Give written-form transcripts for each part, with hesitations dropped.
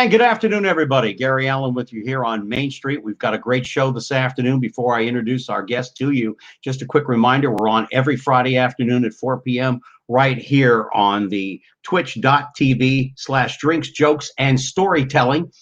And good afternoon, everybody. Gary Allen with you here on Main Street. We've got a great show this afternoon. Before I introduce our guest to you, just a quick reminder, we're on every Friday afternoon at 4 p.m. right here on the twitch.tv/drinks, jokes, and storytelling.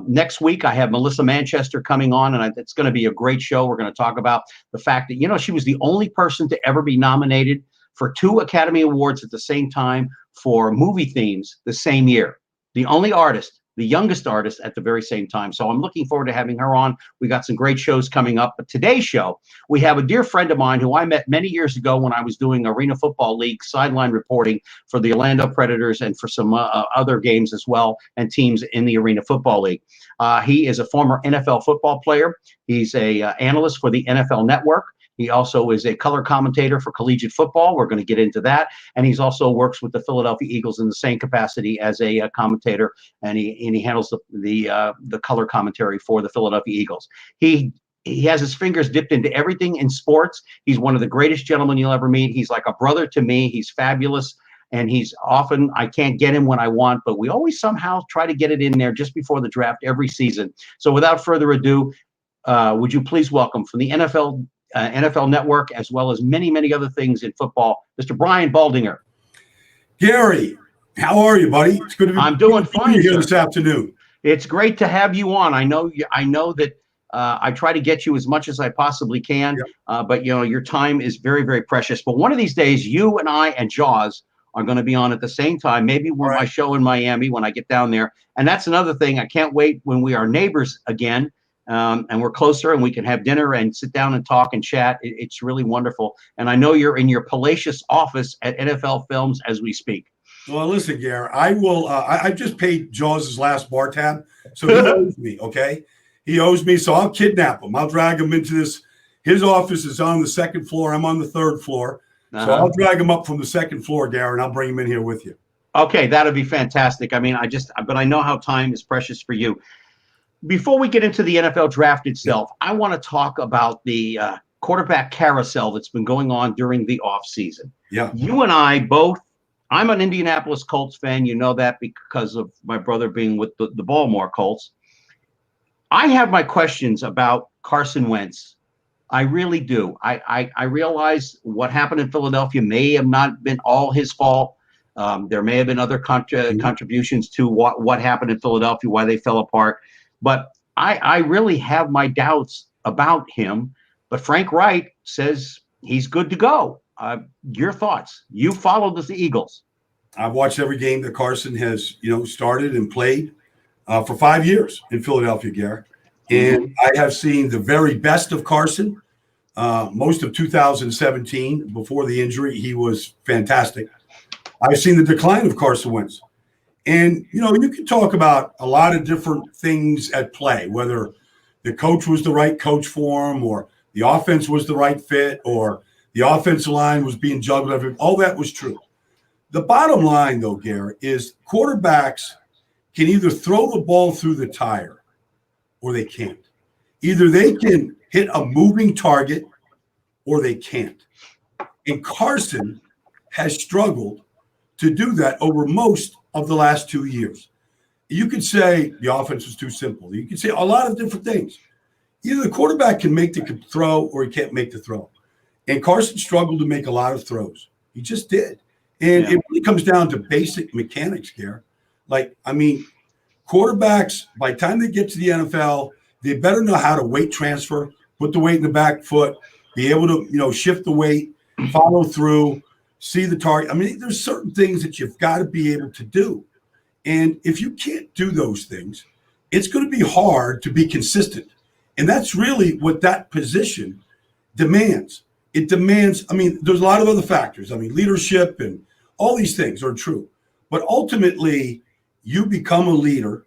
Next week, I have Melissa Manchester coming on, and it's going to be a great show. We're going to talk about the fact that, she was the only person to ever be nominated for 2 Academy Awards at the same time for movie themes the same year. The only artist, the youngest artist at the very same time. So I'm looking forward to having her on. We got some great shows coming up. But today's show, we have a dear friend of mine who I met many years ago when I was doing Arena Football League sideline reporting for the Orlando Predators and for some other games as well and teams in the Arena Football League. He is a former NFL football player. He's a analyst for the NFL Network. He also is a color commentator for collegiate football. We're going to get into that. And he's also works with the Philadelphia Eagles in the same capacity as a commentator, and he handles the color commentary for the Philadelphia Eagles. He has his fingers dipped into everything in sports. He's one of the greatest gentlemen you'll ever meet. He's like a brother to me. He's fabulous. And he's often, I can't get him when I want, but we always somehow try to get it in there just before the draft every season. So without further ado, would you please welcome from the NFL Network, as well as many, many other things in football, Mr. Brian Baldinger. Gary, how are you, buddy? It's good to be. I'm doing fine here this afternoon. It's great to have you on. I know that I try to get you as much as I possibly can, but your time is very, very precious. But one of these days, you and I and Jaws are going to be on at the same time. Maybe with my show in Miami when I get down there. And that's another thing. I can't wait when we are neighbors again. And we're closer and we can have dinner and sit down and talk and chat. It's really wonderful. And I know you're in your palatial office at NFL Films as we speak. Well, listen, Gary, I will. I just paid Jaws' last bar tab, so he owes me, okay? He owes me, so I'll kidnap him. I'll drag him into this. His office is on the second floor. I'm on the third floor. So I'll drag him up from the second floor, Gary, and I'll bring him in here with you. Okay, that'd be fantastic. I mean, but I know how time is precious for you. Before we get into the NFL draft itself, I want to talk about the quarterback carousel that's been going on during the offseason. Yeah. You and I both, I'm an Indianapolis Colts fan. You know that because of my brother being with the Baltimore Colts. I have my questions about Carson Wentz. I really do. I realize what happened in Philadelphia may have not been all his fault. There may have been other contributions to what happened in Philadelphia, why they fell apart. But I really have my doubts about him. But Frank Reich says he's good to go. Your thoughts? You followed the Eagles. I've watched every game that Carson has, started and played for 5 years in Philadelphia, Gary. And I have seen the very best of Carson. Most of 2017, before the injury, he was fantastic. I've seen the decline of Carson Wentz. And, you can talk about a lot of different things at play, whether the coach was the right coach for him, or the offense was the right fit, or the offensive line was being juggled. All that was true. The bottom line, though, Garrett, is quarterbacks can either throw the ball through the tire or they can't. Either they can hit a moving target or they can't. And Carson has struggled to do that over most of the last 2 years. You could say the offense was too simple. You could say a lot of different things. Either the quarterback can make the throw or he can't make the throw. And Carson struggled to make a lot of throws. He just did. And it really comes down to basic mechanics here. Quarterbacks, by the time they get to the NFL, they better know how to weight transfer, put the weight in the back foot, be able to, shift the weight, follow through, see the target. There's certain things that you've got to be able to do. And if you can't do those things, it's going to be hard to be consistent. And that's really what that position demands. It demands, there's a lot of other factors. Leadership and all these things are true. But ultimately, you become a leader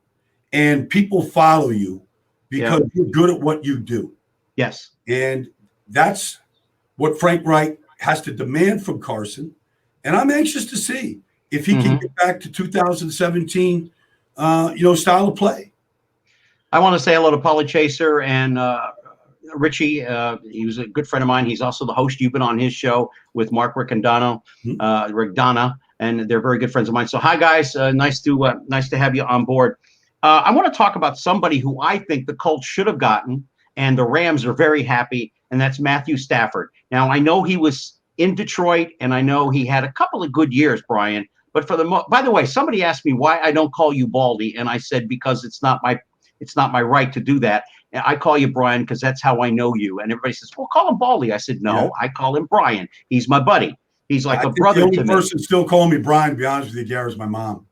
and people follow you because you're good at what you do. Yes. And that's what Frank Reich has to demand from Carson. And I'm anxious to see if he can get back to 2017, style of play. I want to say hello to Polly Chaser and Richie. He was a good friend of mine. He's also the host. You've been on his show with Mark Riccondano, and they're very good friends of mine. So hi, guys. Nice to have you on board. I want to talk about somebody who I think the Colts should have gotten, and the Rams are very happy, and that's Matthew Stafford. Now, I know he was in Detroit, and I know he had a couple of good years, Brian. But by the way, somebody asked me why I don't call you Baldy, and I said because it's not my right to do that. And I call you Brian because that's how I know you. And everybody says, "Well, call him Baldy." I said, "No, I call him Brian. He's my buddy. He's like I a think brother the to only me." person still calling me Brian, to be honest with you, Gary, is my mom.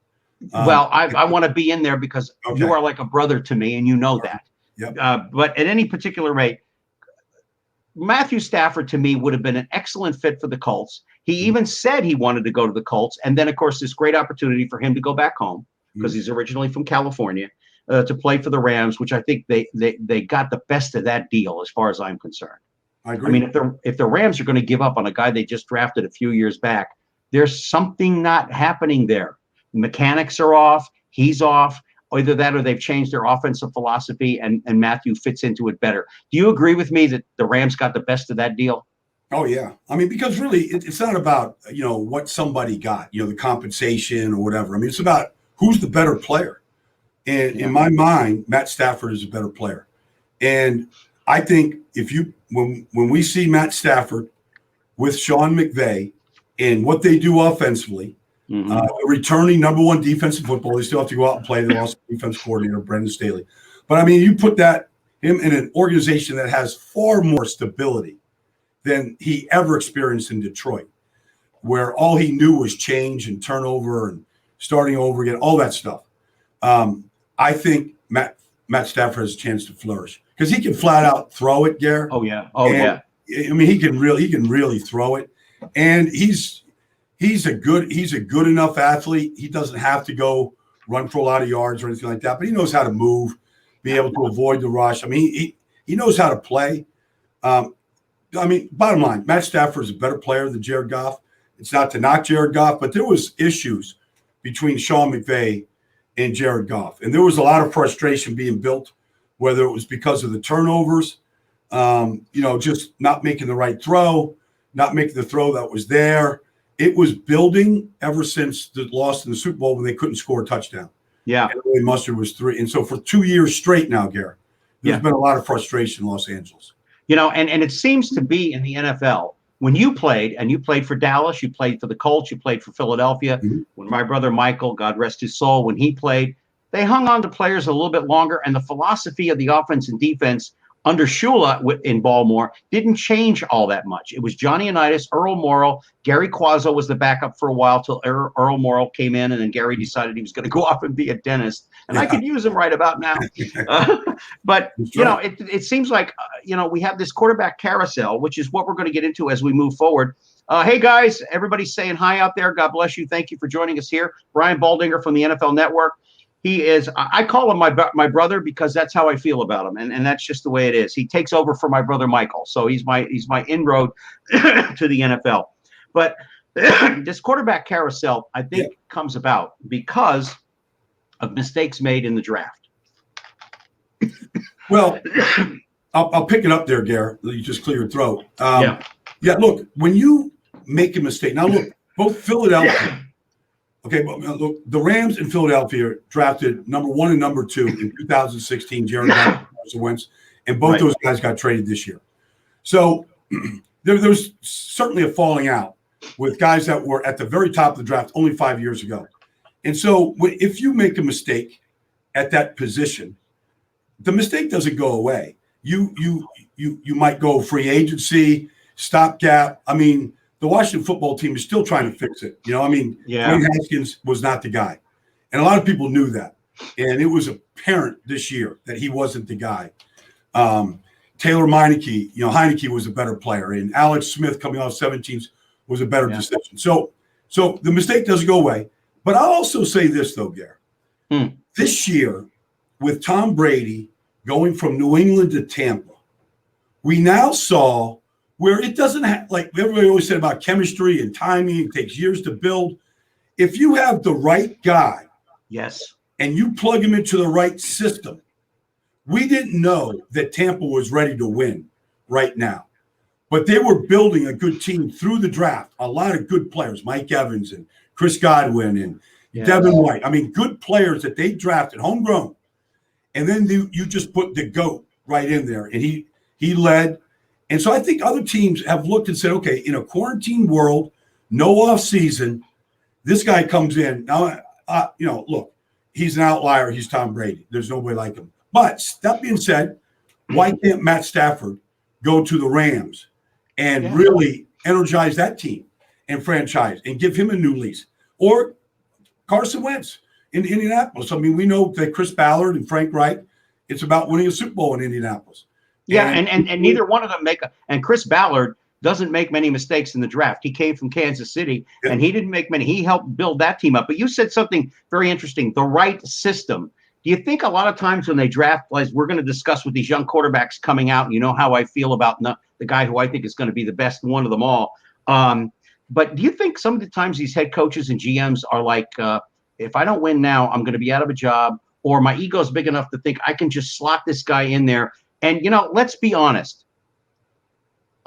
Well, I want to be in there because you are like a brother to me, and you know that. Yep. But at any particular rate, Matthew Stafford to me would have been an excellent fit for the Colts. He even said he wanted to go to the Colts, and then of course this great opportunity for him to go back home because he's originally from California to play for the Rams, which I think they got the best of that deal as far as I'm concerned. I agree. I mean, if the Rams are going to give up on a guy they just drafted a few years back, there's something not happening there. Mechanics are off. He's off. Either that or they've changed their offensive philosophy and Matthew fits into it better. Do you agree with me that the Rams got the best of that deal? Oh, yeah. I mean, because really it's not about, what somebody got, the compensation or whatever. I mean, it's about who's the better player. And in my mind, Matt Stafford is a better player. And I think when we see Matt Stafford with Sean McVay and what they do offensively, returning number one defensive football, they still have to go out and play. They lost defense coordinator, Brendan Staley. But I mean, you put him in an organization that has far more stability than he ever experienced in Detroit, where all he knew was change and turnover and starting over again, all that stuff. I think Matt Stafford has a chance to flourish because he can flat out throw it, Gare. Oh yeah. Yeah. I mean, he can really throw it, and he's a good enough athlete. He doesn't have to go run for a lot of yards or anything like that, but he knows how to move, be able to avoid the rush. I mean, he knows how to play. I mean, bottom line, Matt Stafford is a better player than Jared Goff. It's not to knock Jared Goff, but there was issues between Sean McVay and Jared Goff. And there was a lot of frustration being built, whether it was because of the turnovers, just not making the right throw, not making the throw that was there. It was building ever since the loss in the Super Bowl when they couldn't score a touchdown. Yeah. And Willie Mustard was 3. And so for 2 years straight now, Gary, there's been a lot of frustration in Los Angeles. And it seems to be in the NFL when you played for Dallas, you played for the Colts, you played for Philadelphia. When my brother Michael, God rest his soul, when he played, they hung on to players a little bit longer. And the philosophy of the offense and defense under Shula in Baltimore didn't change all that much. It was Johnny Unitas, Earl Morrall, Gary Quazzo was the backup for a while till Earl Morrall came in, and then Gary decided he was going to go off and be a dentist. And I could use him right about now. But, it seems like, we have this quarterback carousel, which is what we're going to get into as we move forward. Hey, guys, everybody's saying hi out there. God bless you. Thank you for joining us here. Brian Baldinger from the NFL Network. He is, I call him my brother because that's how I feel about him. And that's just the way it is. He takes over for my brother Michael. So he's my inroad to the NFL. But this quarterback carousel, I think, comes about because of mistakes made in the draft. Well, I'll pick it up there, Gare. You just clear your throat. Look, when you make a mistake, now look, both Philadelphia. Okay, but look, the Rams in Philadelphia drafted number 1 and number 2 in 2016, Jared Goff and Carson Wentz, and both those guys got traded this year. So there's certainly a falling out with guys that were at the very top of the draft only 5 years ago. And so if you make a mistake at that position, the mistake doesn't go away. You might go free agency, stopgap. I mean, the Washington football team is still trying to fix it. Dwayne Haskins was not the guy. And a lot of people knew that. And it was apparent this year that he wasn't the guy. Taylor Meineke, Heineke was a better player. And Alex Smith coming off 17s was a better decision. So the mistake doesn't go away. But I'll also say this, though, Gare. This year, with Tom Brady going from New England to Tampa, we now saw where it doesn't have, like everybody always said about chemistry and timing, it takes years to build. If you have the right guy, and you plug him into the right system, we didn't know that Tampa was ready to win right now. But they were building a good team through the draft, a lot of good players, Mike Evans and Chris Godwin and Devin White. I mean, good players that they drafted, homegrown, and then you just put the GOAT right in there, and he led. And so I think other teams have looked and said, okay, in a quarantine world, no off season, this guy comes in. Now, look, he's an outlier. He's Tom Brady. There's nobody like him. But that being said, why can't Matt Stafford go to the Rams and really energize that team and franchise and give him a new lease? Or Carson Wentz in Indianapolis. I mean, we know that Chris Ballard and Frank Reich, it's about winning a Super Bowl in Indianapolis. Yeah, and neither one of them and Chris Ballard doesn't make many mistakes in the draft. He came from Kansas City, and he didn't make many. He helped build that team up. But you said something very interesting, the right system. Do you think a lot of times when they draft, as we're going to discuss with these young quarterbacks coming out, and you know how I feel about the guy who I think is going to be the best one of them all. But do you think some of the times these head coaches and GMs are like, if I don't win now, I'm going to be out of a job, or my ego's big enough to think I can just slot this guy in there. And, let's be honest.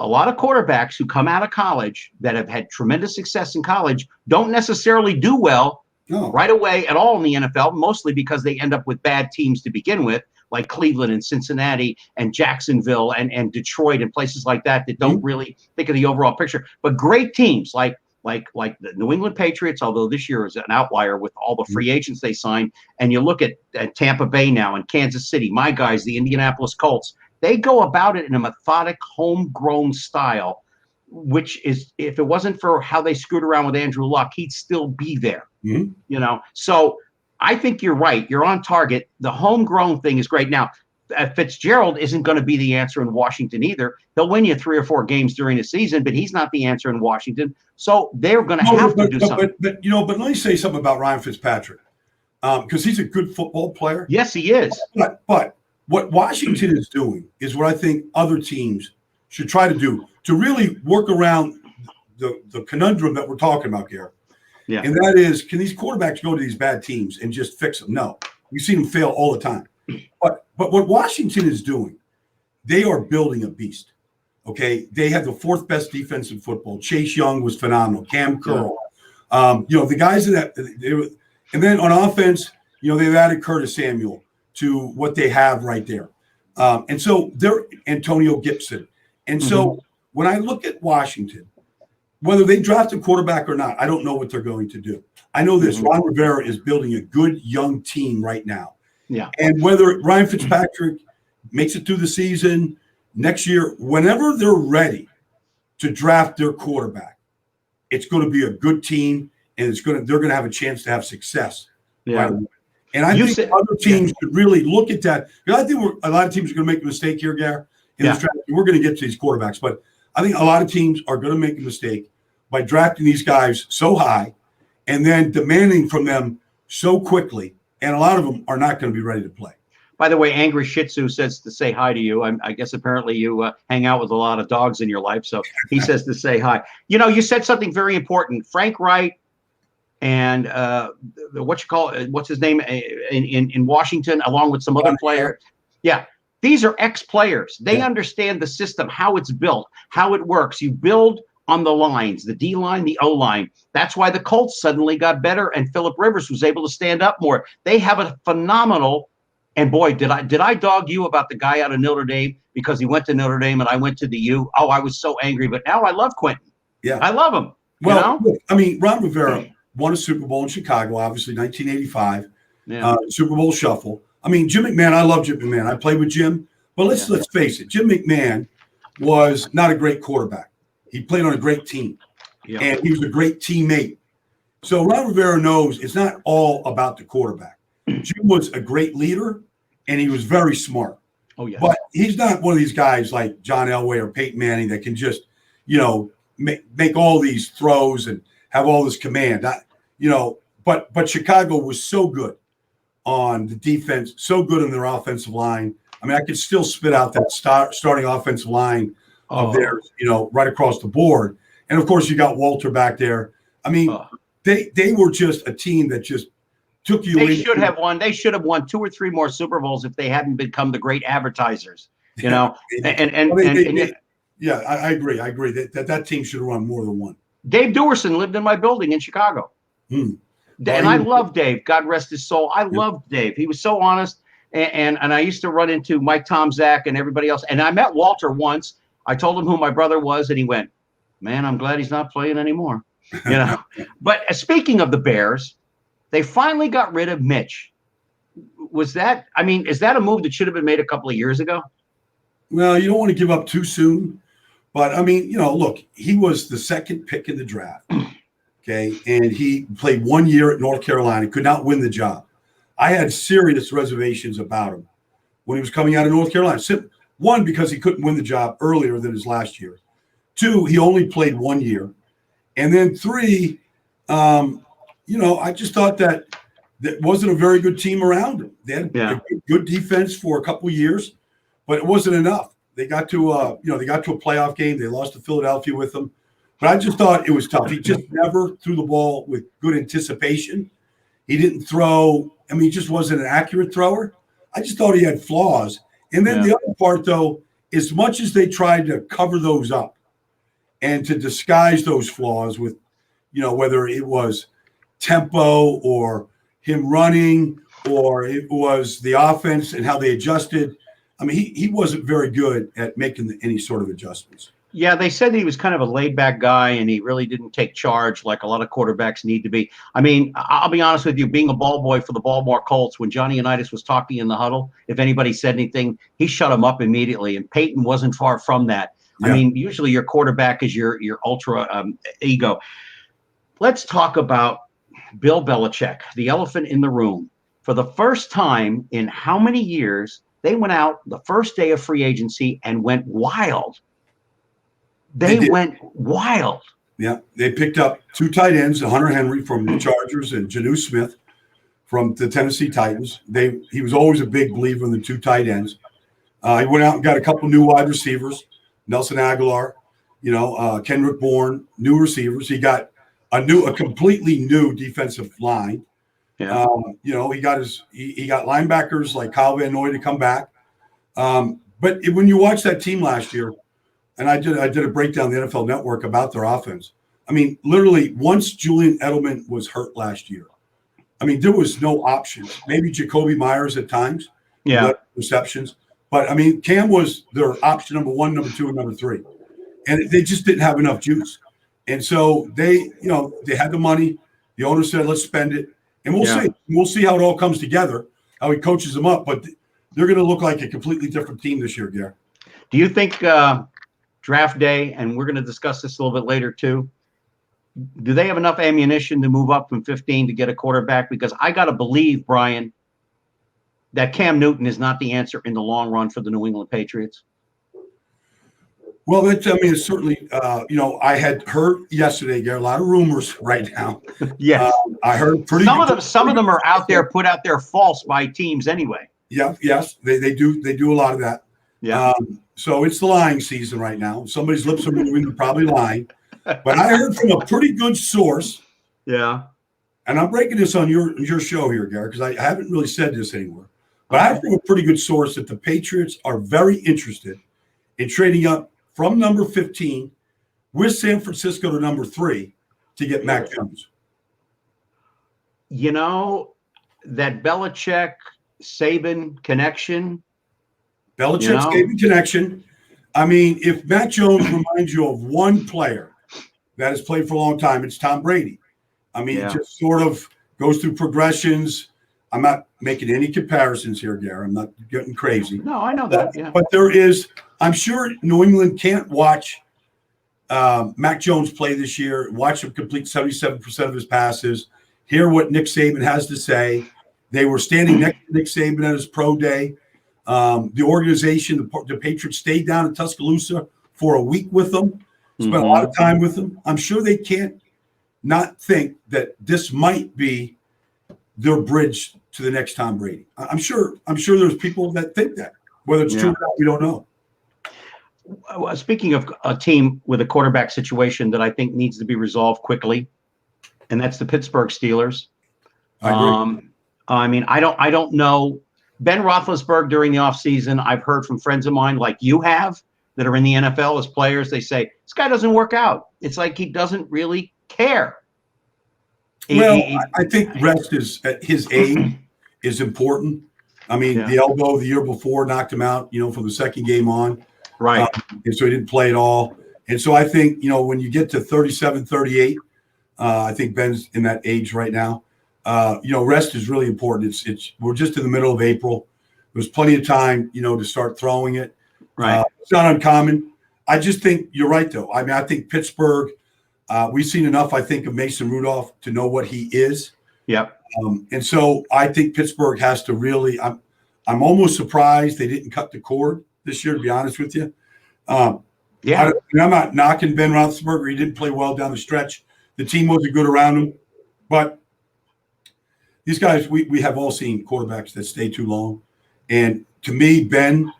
A lot of quarterbacks who come out of college that have had tremendous success in college don't necessarily do well right away at all in the NFL, mostly because they end up with bad teams to begin with, like Cleveland and Cincinnati and Jacksonville and Detroit and places like that don't really think of the overall picture. But great teams like the New England Patriots, although this year is an outlier with all the free agents they signed, and you look at Tampa Bay now and Kansas City, my guys, the Indianapolis Colts, they go about it in a methodic, homegrown style, which is, if it wasn't for how they screwed around with Andrew Luck, he'd still be there. So I think you're right. You're on target. The homegrown thing is great. Now, Fitzgerald isn't going to be the answer in Washington either. He'll win you 3 or 4 games during the season, but he's not the answer in Washington. So they're going to have to do something. But let me say something about Ryan Fitzpatrick, because he's a good football player. Yes, he is. But what Washington is doing is what I think other teams should try to do to really work around the conundrum that we're talking about, Garrett. Yeah. And that is, can these quarterbacks go to these bad teams and just fix them? No. We see them fail all the time. But what Washington is doing, they are building a beast. Okay, they have the 4th best defense in football. Chase Young was phenomenal. Cam Curl, the guys that they were, and then on offense, they've added Curtis Samuel to what they have right there, and so they're Antonio Gibson. And so when I look at Washington, whether they draft a quarterback or not, I don't know what they're going to do. I know this: Ron Rivera is building a good young team right now. Yeah. And whether Ryan Fitzpatrick makes it through the season next year, whenever they're ready to draft their quarterback, it's going to be a good team, and they're going to have a chance to have success. Yeah. Right away. And I think other teams should really look at that. I think a lot of teams are going to make a mistake here, Gare, in this draft. We're going to get to these quarterbacks, but I think a lot of teams are going to make a mistake by drafting these guys so high and then demanding from them so quickly. And a lot of them are not going to be ready to play. By the way, Angry Shih Tzu says to say hi to you. I guess apparently you hang out with a lot of dogs in your life, so he says to say hi. You said something very important. Frank Wright and what's his name in Washington, along with some other players. Yeah, these are ex-players. They understand the system, how it's built, how it works. You build on the lines, the D line, the O line. That's why the Colts suddenly got better, and Phillip Rivers was able to stand up more. They have a phenomenal. And boy, did I dog you about the guy out of Notre Dame because he went to Notre Dame and I went to the U. Oh, I was so angry, but now I love Quentin. Yeah, I love him. Well, look, I mean, Ron Rivera won a Super Bowl in Chicago, obviously 1985. Super Bowl shuffle. I mean, Jim McMahon. I love Jim McMahon. I played with Jim, but let's face it. Jim McMahon was not a great quarterback. He played on a great team, and he was a great teammate. So Ron Rivera knows it's not all about the quarterback. Jim was a great leader, and he was very smart. Oh, yeah. But he's not one of these guys like John Elway or Peyton Manning that can just, make all these throws and have all this command. But Chicago was so good on the defense, so good in their offensive line. I mean, I could still spit out that starting offensive line of theirs, right across the board. And of course, you got Walter back there. I mean, they were just a team that just took you. They should have won. They should have won 2 or 3 more Super Bowls if they hadn't become the great advertisers. Yeah, I agree. I agree that team should have won more than one. Dave Duerson lived in my building in Chicago. And I love Dave. God rest his soul. I loved Dave. He was so honest. And I used to run into Mike Tomczak and everybody else. And I met Walter once. I told him who my brother was, and he went, "Man, I'm glad he's not playing anymore." You know. But speaking of the Bears, they finally got rid of Mitch. Was that? I mean, is that a move that should have been made a couple of years ago? Well, you don't want to give up too soon, but I mean, look, he was the second pick in the draft. Okay, and he played 1 year at North Carolina, could not win the job. I had serious reservations about him when he was coming out of North Carolina. One, because he couldn't win the job earlier than his last year. Two, he only played 1 year. And then three, I just thought that wasn't a very good team around him. They had a good defense for a couple of years, but it wasn't enough. They got to a playoff game. They lost to Philadelphia with him. But I just thought it was tough. He just never threw the ball with good anticipation. He didn't throw. I mean, he just wasn't an accurate thrower. I just thought he had flaws. And then the other part, though, as much as they tried to cover those up and to disguise those flaws with, whether it was tempo or him running or it was the offense and how they adjusted, I mean, he wasn't very good at making any sort of adjustments. Yeah, they said that he was kind of a laid-back guy, and he really didn't take charge like a lot of quarterbacks need to be. I mean, I'll be honest with you, being a ball boy for the Baltimore Colts, when Johnny Unitas was talking in the huddle, if anybody said anything, he shut him up immediately, and Peyton wasn't far from that. Yeah. I mean, usually your quarterback is your ultra ego. Let's talk about Bill Belichick, the elephant in the room. For the first time in how many years, they went out the first day of free agency and went wild. They went wild. Yeah, they picked up two tight ends, Hunter Henry from the Chargers and Janu Smith from the Tennessee Titans. He was always a big believer in the two tight ends. He went out and got a couple new wide receivers, Nelson Aguilar, Kendrick Bourne, new receivers. He got a completely new defensive line. Yeah. He got he got linebackers like Kyle Van Noy to come back. But when you watch that team last year, and I did a breakdown on the NFL Network about their offense. I mean, literally, once Julian Edelman was hurt last year, I mean, there was no options. Maybe Jacoby Myers at times, receptions. But, I mean, Cam was their option number 1, number 2, and number 3. And they just didn't have enough juice. And so they had the money. The owner said, let's spend it. And we'll see. We'll see how it all comes together, how he coaches them up. But they're going to look like a completely different team this year, Gary. Do you think draft day, and we're going to discuss this a little bit later too, do they have enough ammunition to move up from 15 to get a quarterback? Because I got to believe, Brian, that Cam Newton is not the answer in the long run for the New England Patriots. Well, it's certainly, I had heard yesterday, Gary, a lot of rumors right now. Yes. I heard some of them are out there, put out there false by teams anyway. Yeah. Yes. They do a lot of that. Yeah. So it's the lying season right now. Somebody's lips are moving, they're probably lying. But I heard from a pretty good source. Yeah. And I'm breaking this on your show here, Gary, because I haven't really said this anywhere. But I heard from a pretty good source that the Patriots are very interested in trading up from number 15 with San Francisco to number 3 to get Mac Jones. That Belichick-Saban connection. Belichick-Saban connection. I mean, if Mac Jones reminds you of one player that has played for a long time, it's Tom Brady. I mean, It just sort of goes through progressions. I'm not making any comparisons here, Gary. I'm not getting crazy. No, I know that. Yeah. But there is, I'm sure New England can't watch Mac Jones play this year, watch him complete 77% of his passes, hear what Nick Saban has to say. They were standing next to Nick Saban at his pro day. The organization, the Patriots, stayed down in Tuscaloosa for a week with them, spent a lot of time with them. I'm sure they can't not think that this might be their bridge to the next Tom Brady. I'm sure there's people that think that. Whether it's true or not, we don't know. Speaking of a team with a quarterback situation that I think needs to be resolved quickly, and that's the Pittsburgh Steelers. I agree. I mean, I don't know. Ben Roethlisberger during the offseason, I've heard from friends of mine like you have that are in the NFL as players. They say, this guy doesn't work out. It's like he doesn't really care. Well, I think rest is at his age is important. I mean, the elbow the year before knocked him out, from the second game on. Right. And so he didn't play at all. And so I think, when you get to 37, 38, I think Ben's in that age right now. Rest is really important. We're just in the middle of April. There's plenty of time, to start throwing it. Right. It's not uncommon. I just think you're right, though. I mean, I think Pittsburgh, we've seen enough, I think, of Mason Rudolph to know what he is. Yep. And so I think Pittsburgh has to really. I'm almost surprised they didn't cut the cord this year, to be honest with you. I'm not knocking Ben Roethlisberger. He didn't play well down the stretch. The team wasn't good around him. But these guys, we have all seen quarterbacks that stay too long. And to me, Ben,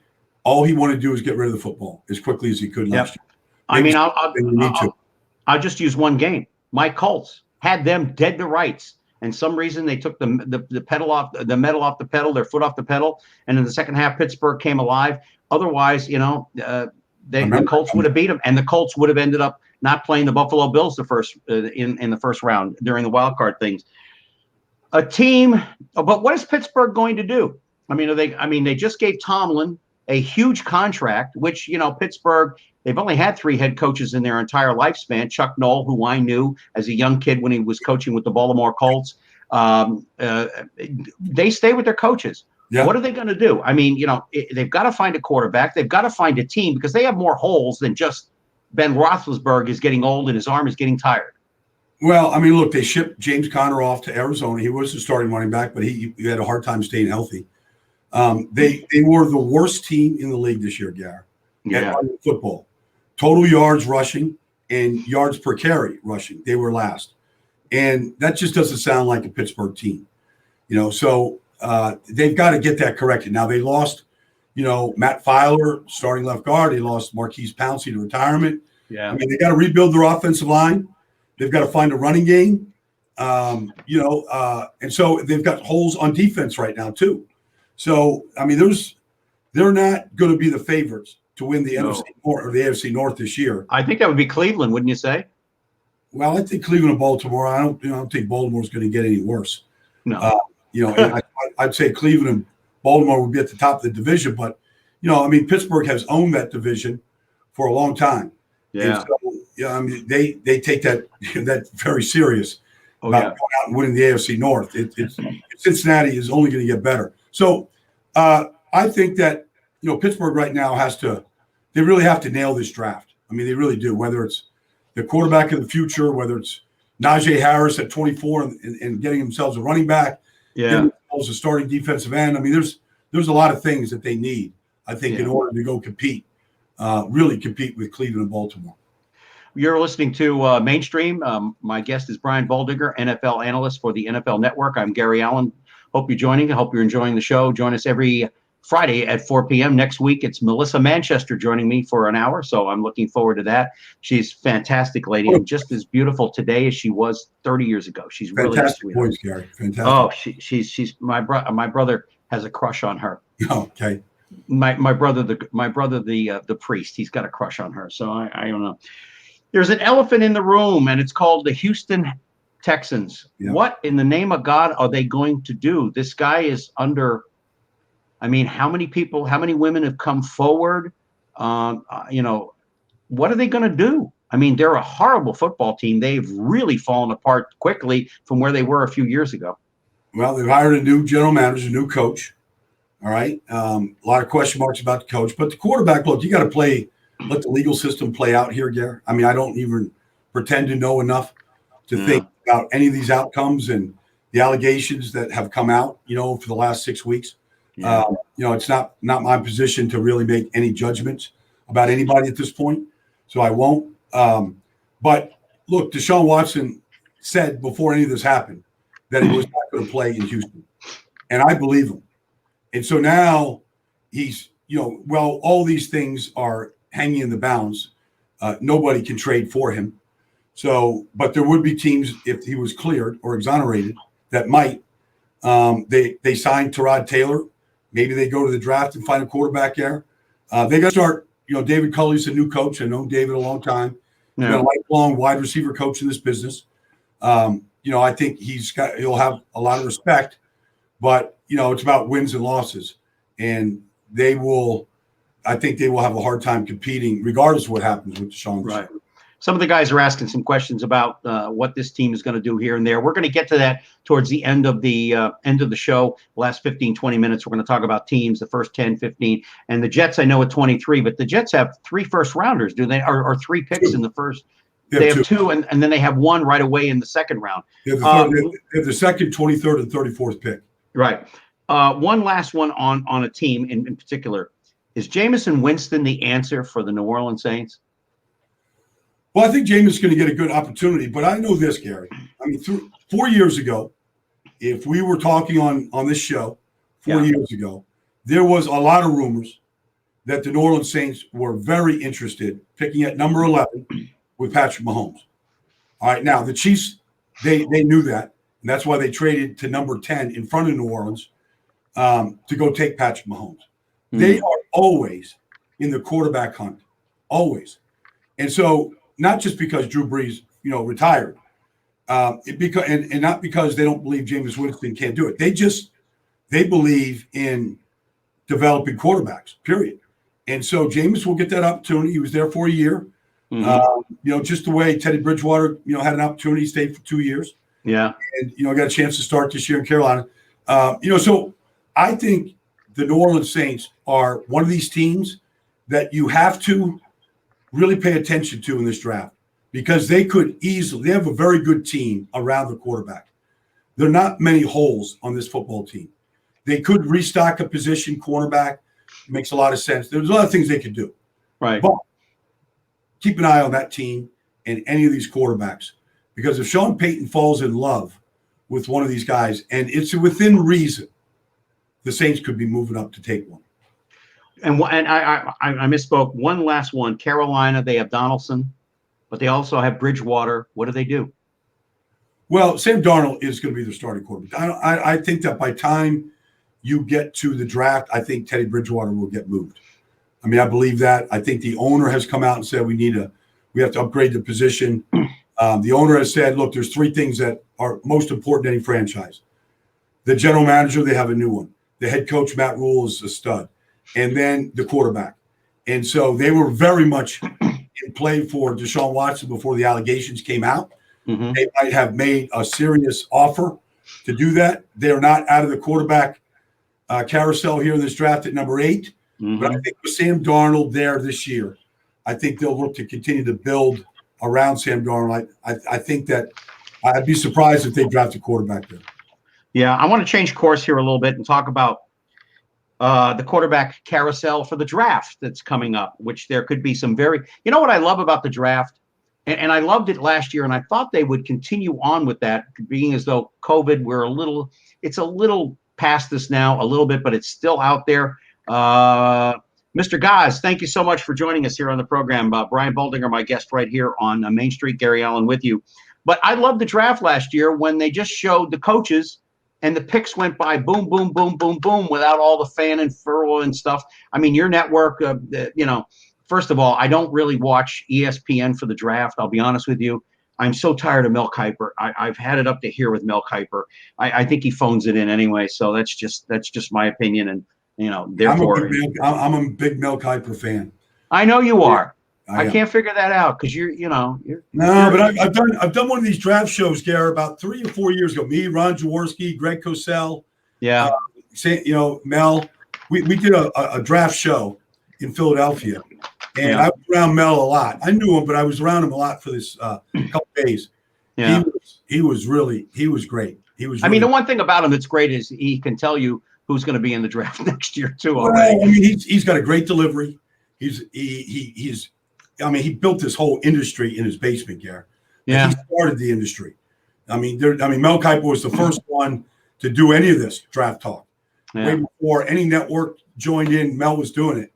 all he wanted to do was get rid of the football as quickly as he could last year. I mean, I'll just use one game. My Colts had them dead to rights. And some reason they took the metal off the pedal, their foot off the pedal, and in the second half, Pittsburgh came alive. Otherwise, the Colts would have beat them, and the Colts would have ended up not playing the Buffalo Bills in the first round during the wild card things. But what is Pittsburgh going to do? They just gave Tomlin a huge contract, which Pittsburgh. They've only had 3 head coaches in their entire lifespan. Chuck Noll, who I knew as a young kid when he was coaching with the Baltimore Colts. They stay with their coaches. Yeah. What are they going to do? They've got to find a quarterback. They've got to find a team because they have more holes than just Ben Roethlisberger is getting old and his arm is getting tired. Well, look, they shipped James Conner off to Arizona. He was the starting running back, but he had a hard time staying healthy. They were the worst team in the league this year, Gary. Yeah. At football. Total yards rushing and yards per carry rushing. They were last. And that just doesn't sound like a Pittsburgh team. So they've got to get that corrected. Now they lost, Matt Filer, starting left guard. They lost Marquise Pouncey to retirement. Yeah. They got to rebuild their offensive line. They've got to find a running game. And so they've got holes on defense right now too. So, they're not going to be the favorites to win the NFC North or the AFC North this year. I think that would be Cleveland, wouldn't you say? Well, I think Cleveland and Baltimore. I don't think Baltimore's going to get any worse. No. I'd say Cleveland and Baltimore would be at the top of the division, but Pittsburgh has owned that division for a long time. Yeah. And so, they take that very serious about going out and winning the AFC North. Cincinnati is only going to get better. So I think that. Pittsburgh right now they really have to nail this draft. They really do, whether it's the quarterback of the future, whether it's Najee Harris at 24 and getting themselves a running back, getting themselves a starting defensive end. There's a lot of things that they need, I think, in order to go really compete with Cleveland and Baltimore. You're listening to Mainstream. My guest is Brian Baldinger, NFL analyst for the NFL Network. I'm Gary Allen. Hope you're joining. I hope you're enjoying the show. Join us every Friday at 4 p.m. Next week, it's Melissa Manchester joining me for an hour, so I'm looking forward to that. She's a fantastic lady and just as beautiful today as she was 30 years ago. She's fantastic really voice, Gary. Fantastic. Oh, she's my brother has a crush on her. Okay. My brother the priest, he's got a crush on her. So I don't know. There's an elephant in the room, and it's called the Houston Texans. Yeah. What in the name of God are they going to do? This guy is under. How many women have come forward? What are they going to do? They're a horrible football team. They've really fallen apart quickly from where they were a few years ago. Well, they've hired a new general manager, a new coach. All right. A lot of question marks about the coach. But the quarterback, look, you got to let the legal system play out here, Gary. I don't even pretend to know enough to think about any of these outcomes and the allegations that have come out, for the last 6 weeks. Yeah. It's not my position to really make any judgments about anybody at this point, so I won't. But look, Deshaun Watson said before any of this happened that he was not going to play in Houston, and I believe him. And so now he's, all these things are hanging in the balance. Nobody can trade for him. So, but there would be teams if he was cleared or exonerated that might. They signed Tyrod Taylor. Maybe they go to the draft and find a quarterback there. They got to start. David Culley's a new coach. I know David a long time. He's been a lifelong wide receiver coach in this business. I think he'll have a lot of respect but it's about wins and losses, and I think they will have a hard time competing regardless of what happens with Deshaun. Right. Some of the guys are asking some questions about what this team is going to do here and there. We're going to get to that towards the end of the show. The last 15, 20 minutes, we're going to talk about teams, the first 10, 15. And the Jets, I know, at 23, but the Jets have 3 first-rounders, do they? Or 3 picks in the first? They have 2, and then they have 1 right away in the second round. They have the second, 23rd, and 34th pick. Right. One last one on a team in particular. Is Jameis Winston the answer for the New Orleans Saints? Well, I think Jameis is going to get a good opportunity, but I know this, Gary. I mean, 4 years ago, if we were talking on this show 4 years ago, there was a lot of rumors that the New Orleans Saints were very interested picking at number 11 with Patrick Mahomes. All right, now the Chiefs, they knew that, and that's why they traded to number 10 in front of New Orleans to go take Patrick Mahomes. Mm-hmm. They are always in the quarterback hunt, always. And so not just because Drew Brees, retired, and not because they don't believe Jameis Winston can't do it. They believe in developing quarterbacks, period. And so Jameis will get that opportunity. He was there for a year. Mm-hmm. Just the way Teddy Bridgewater, had an opportunity, he stayed for 2 years. Yeah. And, got a chance to start this year in Carolina. So I think the New Orleans Saints are one of these teams that you have to really pay attention to in this draft, because they have a very good team around the quarterback. There are not many holes on this football team. They could restock a position, cornerback. It makes a lot of sense. There's a lot of things they could do. Right. But keep an eye on that team and any of these quarterbacks, because if Sean Payton falls in love with one of these guys, and it's within reason, the Saints could be moving up to take one. And I misspoke. One last one. Carolina, they have Donaldson, but they also have Bridgewater. What do they do? Well, Sam Darnold is going to be the starting quarterback. I think that by time you get to the draft, I think Teddy Bridgewater will get moved. I mean, I believe that. I think the owner has come out and said we have to upgrade the position. The owner has said, look, there's 3 things that are most important in any franchise. The general manager, they have a new one. The head coach, Matt Rule, is a stud. And then the quarterback. And so they were very much in play for Deshaun Watson before the allegations came out. Mm-hmm. They might have made a serious offer to do that. They're not out of the quarterback carousel here in this draft at number 8. Mm-hmm. But I think with Sam Darnold there this year, I think they'll look to continue to build around Sam Darnold. I think that I'd be surprised if they draft a quarterback there. Yeah, I want to change course here a little bit and talk about the quarterback carousel for the draft that's coming up, which there could be some what I love about the draft, and I loved it last year, and I thought they would continue on with that, being as though COVID, it's a little past this now, a little bit, but it's still out there. Mr. Gaz, thank you so much for joining us here on the program. Brian Baldinger, my guest right here on Main Street, Gary Allen with you. But I loved the draft last year when they just showed the coaches and the picks went by boom, boom, boom, boom, boom, without all the fan and furl and stuff. I mean, your network, first of all, I don't really watch ESPN for the draft. I'll be honest with you. I'm so tired of Mel Kiper. I've had it up to here with Mel Kiper. I think he phones it in anyway. So that's just my opinion. And, therefore. I'm a big Mel Kiper fan. I know you are. I can't figure that out because you're. But I've done one of these draft shows, Gary, about 3 or 4 years ago. Me, Ron Jaworski, Greg Cosell. Yeah. Mel. We did a draft show in Philadelphia, and I was around Mel a lot. I knew him, but I was around him a lot for this couple days. Yeah. He was great. He was. The one thing about him that's great is he can tell you who's going to be in the draft next year too. Already. Well, I mean, he's got a great delivery. He built this whole industry in his basement, Gary. Yeah. He started the industry. Mel Kiper was the first one to do any of this draft talk. Yeah. Way before any network joined in, Mel was doing it.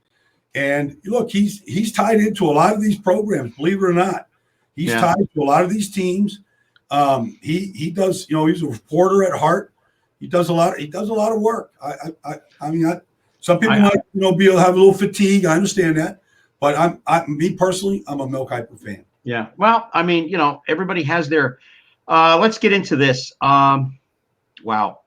And look, he's tied into a lot of these programs, believe it or not. He's tied to a lot of these teams. He does, he's a reporter at heart. He does a lot of work. Some people might, be able to have a little fatigue. I understand that. But me personally, I'm a Mel Kiper fan. Yeah. Well, everybody has their let's get into this. Wow.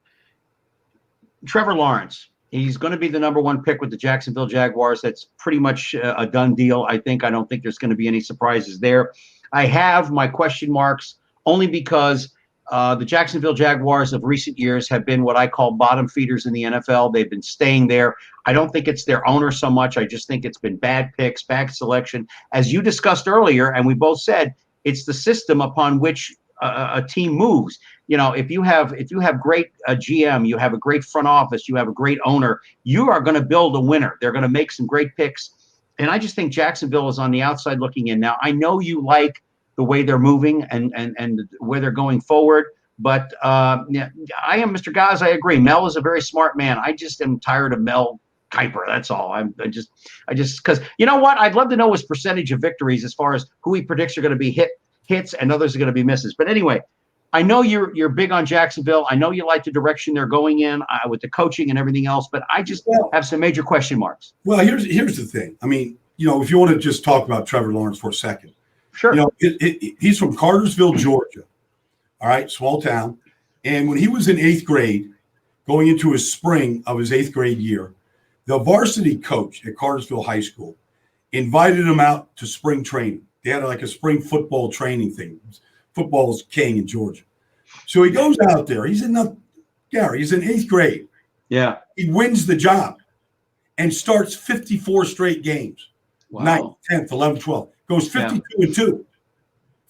Trevor Lawrence. He's going to be the #1 pick with the Jacksonville Jaguars. That's pretty much a done deal, I think. I don't think there's going to be any surprises there. I have my question marks only because the Jacksonville Jaguars of recent years have been what I call bottom feeders in the NFL. They've been staying there. I don't think it's their owner so much. I just think it's been bad picks, bad selection. As you discussed earlier, and we both said, it's the system upon which a team moves. If you have great GM, you have a great front office, you have a great owner, you are going to build a winner. They're going to make some great picks. And I just think Jacksonville is on the outside looking in. Now, I know you like the way they're moving and where they're going forward. But yeah, I am Mr. Gaz. I agree. Mel is a very smart man. I just am tired of Mel Kiper. That's all. I just because you know what? I'd love to know his percentage of victories as far as who he predicts are going to be hits and others are going to be misses. But anyway, I know you're big on Jacksonville. I know you like the direction they're going in with the coaching and everything else. But I just have some major question marks. Well, here's the thing. I mean, if you want to just talk about Trevor Lawrence for a second, sure. He's from Cartersville, Georgia. All right, small town. And when he was in 8th grade, going into his spring of his 8th grade year, the varsity coach at Cartersville High School invited him out to spring training. They had like a spring football training thing. Football's king in Georgia. So he goes out there. He's in 8th grade. Yeah. He wins the job and starts 54 straight games. Wow. 9th, 10th, 11th, 12th. Goes 52-2.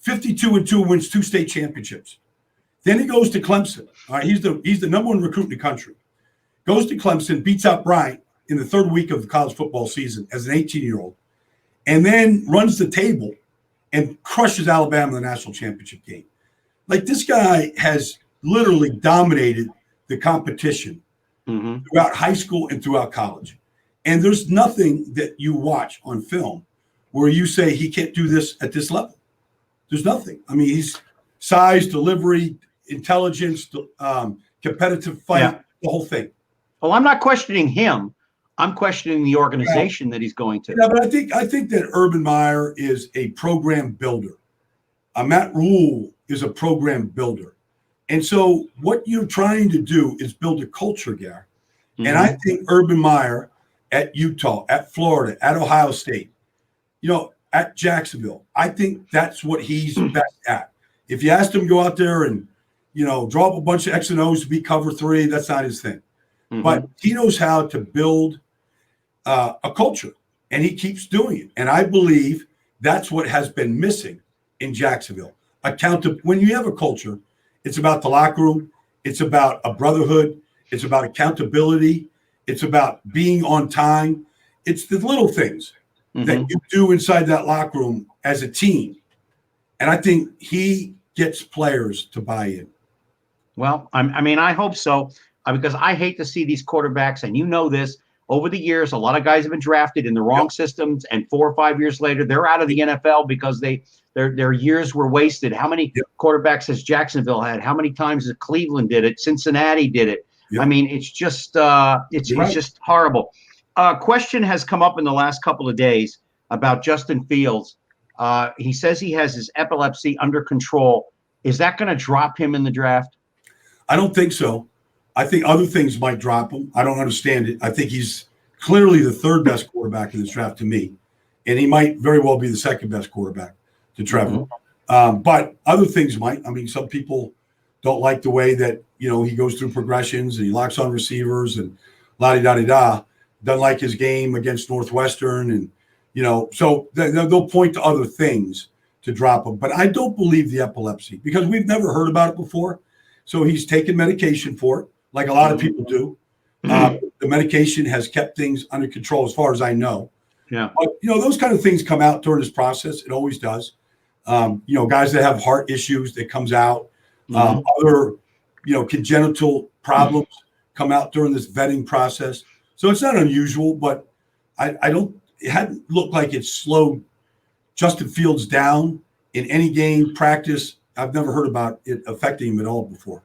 52-2, wins 2 state championships. Then he goes to Clemson. All right, he's the #1 recruit in the country. Goes to Clemson, beats out Bryant in the 3rd week of the college football season as an 18-year-old, and then runs the table and crushes Alabama in the national championship game. Like, this guy has literally dominated the competition throughout high school and throughout college. And there's nothing that you watch on film where you say he can't do this at this level. There's nothing. I mean, he's size, delivery, intelligence, competitive fight, the whole thing. Well, I'm not questioning him. I'm questioning the organization that he's going to. Yeah, but I think that Urban Meyer is a program builder. Matt Rule is a program builder. And so what you're trying to do is build a culture, Gary. And I think Urban Meyer at Utah, at Florida, at Ohio State, at Jacksonville, I think that's what he's best at. If you asked him to go out there and, draw up a bunch of X and O's to be cover 3, that's not his thing. But he knows how to build a culture, and he keeps doing it. And I believe that's what has been missing in Jacksonville. When you have a culture, it's about the locker room. It's about a brotherhood. It's about accountability. It's about being on time. It's the little things that you do inside that locker room as a team. And I think he gets players to buy in. Well, I hope so, because I hate to see these quarterbacks, and this, over the years, a lot of guys have been drafted in the wrong systems, and 4 or 5 years later, they're out of the NFL because their years were wasted. How many quarterbacks has Jacksonville had? How many times has Cleveland did it? Cincinnati did it. I mean, it's just it's just horrible. Question has come up in the last couple of days about Justin Fields. He says he has his epilepsy under control. Is that going to drop him in the draft? I don't think so. I think other things might drop him. I don't understand it. I think he's clearly the 3rd best quarterback in this draft to me, and he might very well be the 2nd best quarterback to Trevor. But other things might. I mean, some people don't like the way that he goes through progressions and he locks on receivers and la-di-da-di-da. Doesn't like his game against Northwestern, and so they'll point to other things to drop him. But I don't believe the epilepsy because we've never heard about it before. So he's taken medication for it, like a lot of people do. The medication has kept things under control, as far as I know. Yeah. But those kind of things come out during this process. It always does. Guys that have heart issues, that comes out. Other congenital problems come out during this vetting process. So it's not unusual, but it hadn't looked like it slowed Justin Fields down in any game, practice. I've never heard about it affecting him at all before.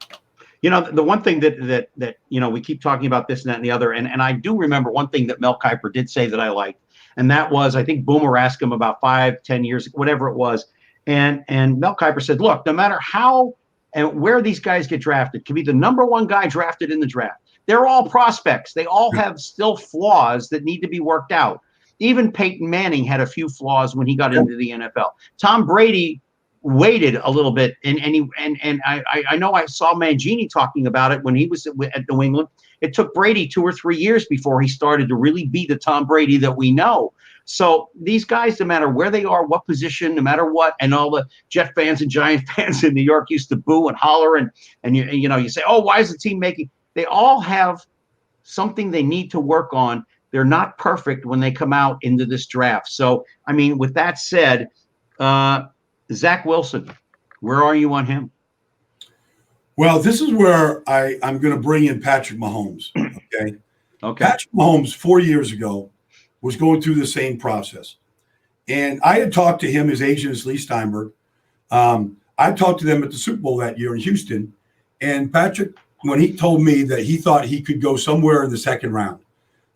The one thing that we keep talking about this and that and the other, and I do remember one thing that Mel Kiper did say that I liked, and that was, I think Boomer asked him about 5-10 years, whatever it was, and Mel Kiper said, look, no matter how and where these guys get drafted, can be the #1 guy drafted in the draft. They're all prospects. They all have still flaws that need to be worked out. Even Peyton Manning had a few flaws when he got into the NFL. Tom Brady waited a little bit, and I know I saw Mangini talking about it when he was at New England. It took Brady 2 or 3 years before he started to really be the Tom Brady that we know. So these guys, no matter where they are, what position, no matter what, and all the Jet fans and Giant fans in New York used to boo and holler, and you say, oh, why is the team making? They all have something they need to work on. They're not perfect when they come out into this draft. So, I mean, with that said, Zach Wilson, where are you on him? Well, this is where I'm going to bring in Patrick Mahomes. Okay. Patrick Mahomes 4 years ago was going through the same process. And I had talked to him, his agent is Lee Steinberg. I talked to them at the Super Bowl that year in Houston. And Patrick, when he told me that he thought he could go somewhere in the second round.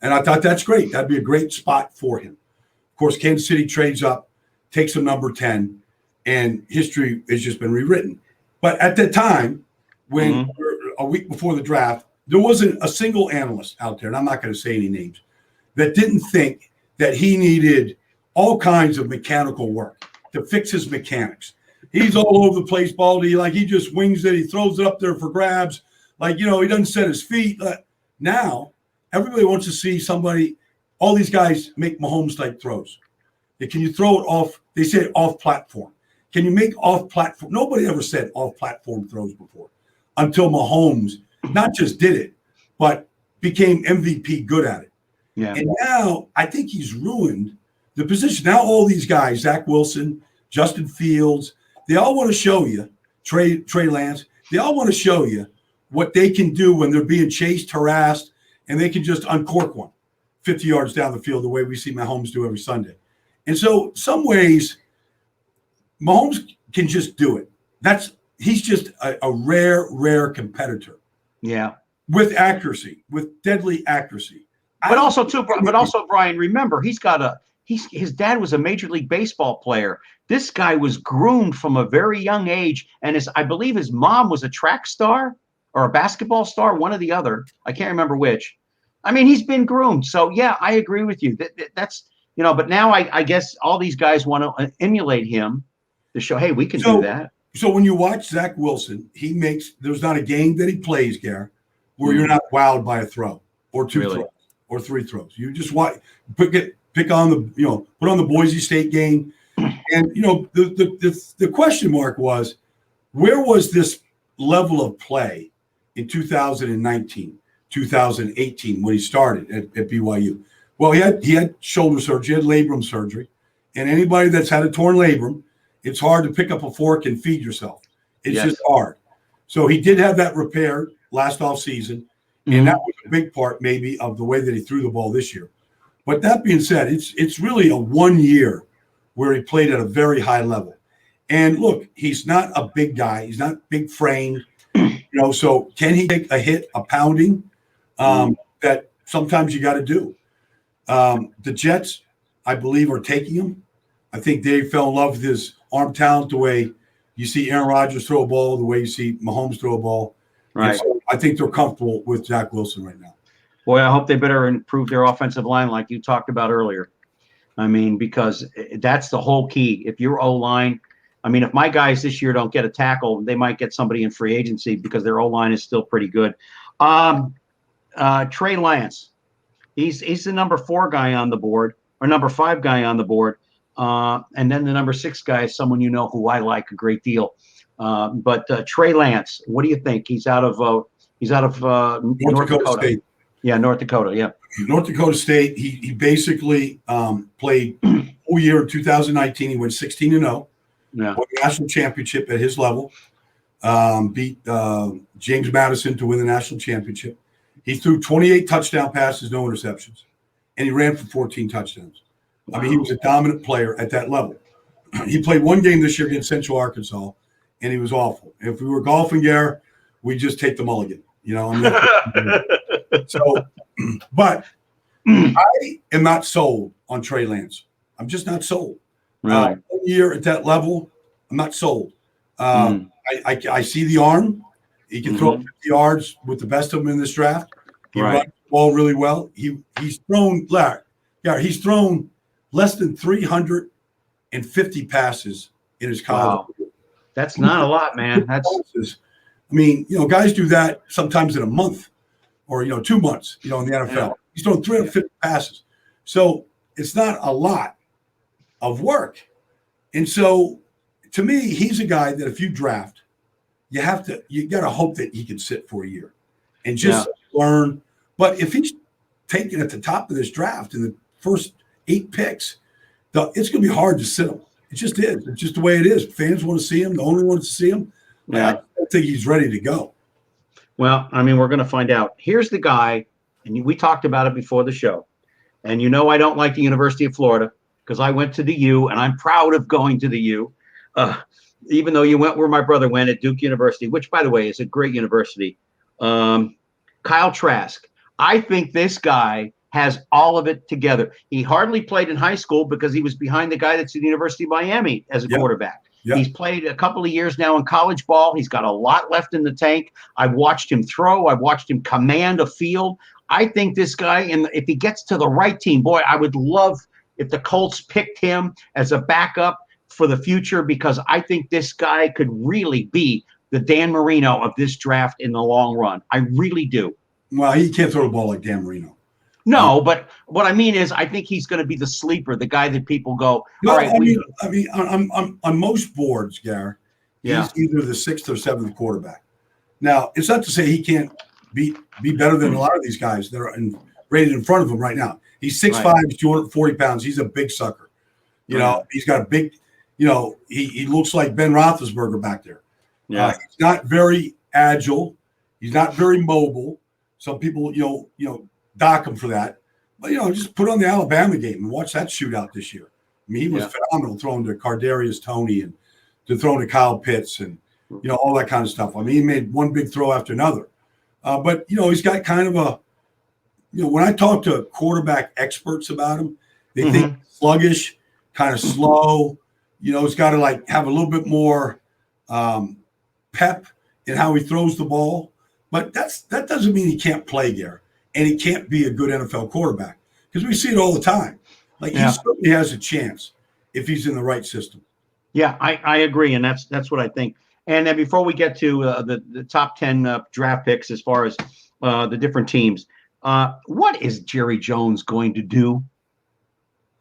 And I thought that's great. That'd be a great spot for him. Of course, Kansas City trades up, takes him number 10, and history has just been rewritten. But at that time, when a week before the draft, there wasn't a single analyst out there, and I'm not going to say any names, that didn't think that he needed all kinds of mechanical work to fix his mechanics. He's all over the place, Baldy. Like, he just wings it. He throws it up there for grabs. Like, he doesn't set his feet. Now, everybody wants to see somebody, all these guys make Mahomes-type throws. Can you throw it off? They say off-platform. Can you make off-platform? Nobody ever said off-platform throws before until Mahomes not just did it, but became MVP good at it. Yeah. And now I think he's ruined the position. Now all these guys, Zach Wilson, Justin Fields, they all want to show you, Trey Lance, they all want to show you what they can do when they're being chased, harassed, and they can just uncork one 50 yards down the field the way we see Mahomes do every Sunday. And so some ways Mahomes can just do it. He's just a rare competitor. Yeah. With accuracy, with deadly accuracy. But also, Brian, remember, his dad was a Major League Baseball player. This guy was groomed from a very young age, and I believe his mom was a track star or a basketball star, one or the other. I can't remember which. I mean, he's been groomed. So yeah, I agree with you. That's but now I guess all these guys want to emulate him to show, hey, we can do that. So when you watch Zach Wilson, there's not a game that he plays, Gare, where you're not wowed by a throw or two throws or three throws. You just pick on put on the Boise State game. And, the question mark was, where was this level of play in 2019, 2018 when he started at BYU? Well, he had shoulder surgery, he had labrum surgery. And anybody that's had a torn labrum, it's hard to pick up a fork and feed yourself. It's just hard. So he did have that repaired last offseason, and that was a big part maybe of the way that he threw the ball this year. But that being said, it's really a 1 year where he played at a very high level. And look, he's not a big guy. He's not big framed. So can he take a hit, a pounding that sometimes you got to do? The Jets, I believe, are taking him. I think they fell in love with his arm talent the way you see Aaron Rodgers throw a ball, the way you see Mahomes throw a ball. Right. So I think they're comfortable with Zach Wilson right now. Boy, I hope they better improve their offensive line like you talked about earlier. I mean, because that's the whole key. If your O-line, if my guys this year don't get a tackle, they might get somebody in free agency because their O-line is still pretty good. Trey Lance, he's the number 4 guy on the board, or number 5 guy on the board. And then the number 6 guy is someone who I like a great deal. But Trey Lance, what do you think? He's out of North Dakota State. Yeah, North Dakota. Yeah, North Dakota State. He basically played whole year in 2019. He went 16-0. Yeah, won the national championship at his level. Beat James Madison to win the national championship. He threw 28 touchdown passes, no interceptions, and he ran for 14 touchdowns. Wow. He was a dominant player at that level. He played one game this year against Central Arkansas, and he was awful. If we were golfing there, we'd just take the mulligan. So, but I am not sold on Trey Lance. I'm just not sold. Right. 1 year at that level, I'm not sold. I see the arm. He can throw 50 yards with the best of them in this draft. He runs the ball really well. He's thrown, he's thrown less than 350 passes in his college. Wow. That's not a lot, man. That's I mean, guys do that sometimes in a month or 2 months, in the NFL. Yeah. He's thrown 350 passes. So it's not a lot of work. And so to me, he's a guy that if you draft, you got to hope that he can sit for a year and just learn. But if he's taken at the top of this draft in the first 8 picks, it's going to be hard to sit him. It just is. It's just the way it is. Fans want to see him. The owner wants to see him. Yeah. I don't think he's ready to go. Well, I mean, we're going to find out. Here's the guy, and we talked about it before the show. And I don't like the University of Florida because I went to the U, and I'm proud of going to the U. Even though you went where my brother went at Duke University, which, by the way, is a great university. Kyle Trask. I think this guy has all of it together. He hardly played in high school because he was behind the guy that's at the University of Miami as a quarterback. Yep. He's played a couple of years now in college ball. He's got a lot left in the tank. I've watched him throw. I've watched him command a field. I think this guy, and if he gets to the right team, boy, I would love if the Colts picked him as a backup for the future because I think this guy could really be the Dan Marino of this draft in the long run. I really do. Well, he can't throw the ball like Dan Marino. No, but what I mean is I think he's going to be the sleeper, the guy that people go, no, all right. I mean, on most boards, Gary, he's either the 6th or 7th quarterback. Now, it's not to say he can't be better than a lot of these guys that are rated in front of him right now. He's 6'5", he's 240 pounds. He's a big sucker. He's got a big, he looks like Ben Roethlisberger back there. Yeah. He's not very agile. He's not very mobile. Some people, dock him for that. But, just put on the Alabama game and watch that shootout this year. I mean, he was phenomenal throwing to Kadarius Toney and to throwing to Kyle Pitts and, all that kind of stuff. I mean, he made one big throw after another. But, he's got kind of a, when I talk to quarterback experts about him, they think sluggish, kind of slow. He's got to, have a little bit more pep in how he throws the ball. But that doesn't mean he can't play, Gary. And he can't be a good NFL quarterback because we see it all the time. He certainly has a chance if he's in the right system. Yeah, I agree, and that's what I think. And then before we get to the top 10 draft picks as far as the different teams, what is Jerry Jones going to do?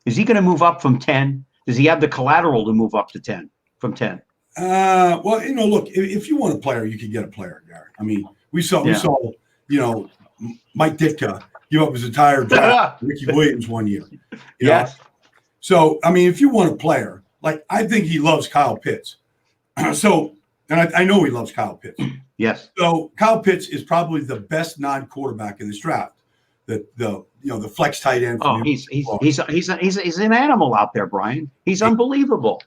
Is he going to move up from 10? Does he have the collateral to move up to 10 from 10? Well, look, if you want a player, you can get a player, Gary. I mean, we saw, Mike Ditka give up his entire draft to Ricky Williams one year. Yes. So, I mean, if you want a player, I think he loves Kyle Pitts. And I know he loves Kyle Pitts. Yes. So Kyle Pitts is probably the best non-quarterback in this draft. The flex tight end. Oh, he's an animal out there, Brian. He's unbelievable.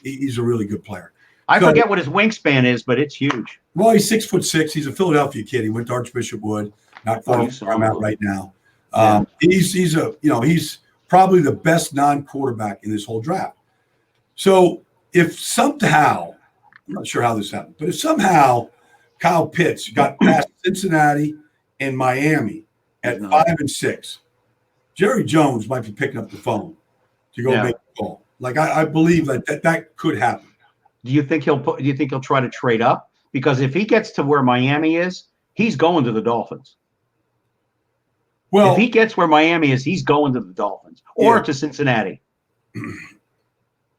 He's a really good player. I forget what his wingspan is, but it's huge. Well, he's 6'6". He's a Philadelphia kid. He went to Archbishop Wood, not far from where I'm at right now. He's probably the best non-quarterback in this whole draft. So if somehow, I'm not sure how this happened, but if somehow Kyle Pitts got past Cincinnati and Miami at 5 and 6, Jerry Jones might be picking up the phone to go make a call. I believe that could happen. Do you think he'll try to trade up? Because if he gets to where Miami is, he's going to the Dolphins. Well, if he gets where Miami is, he's going to the Dolphins or to Cincinnati.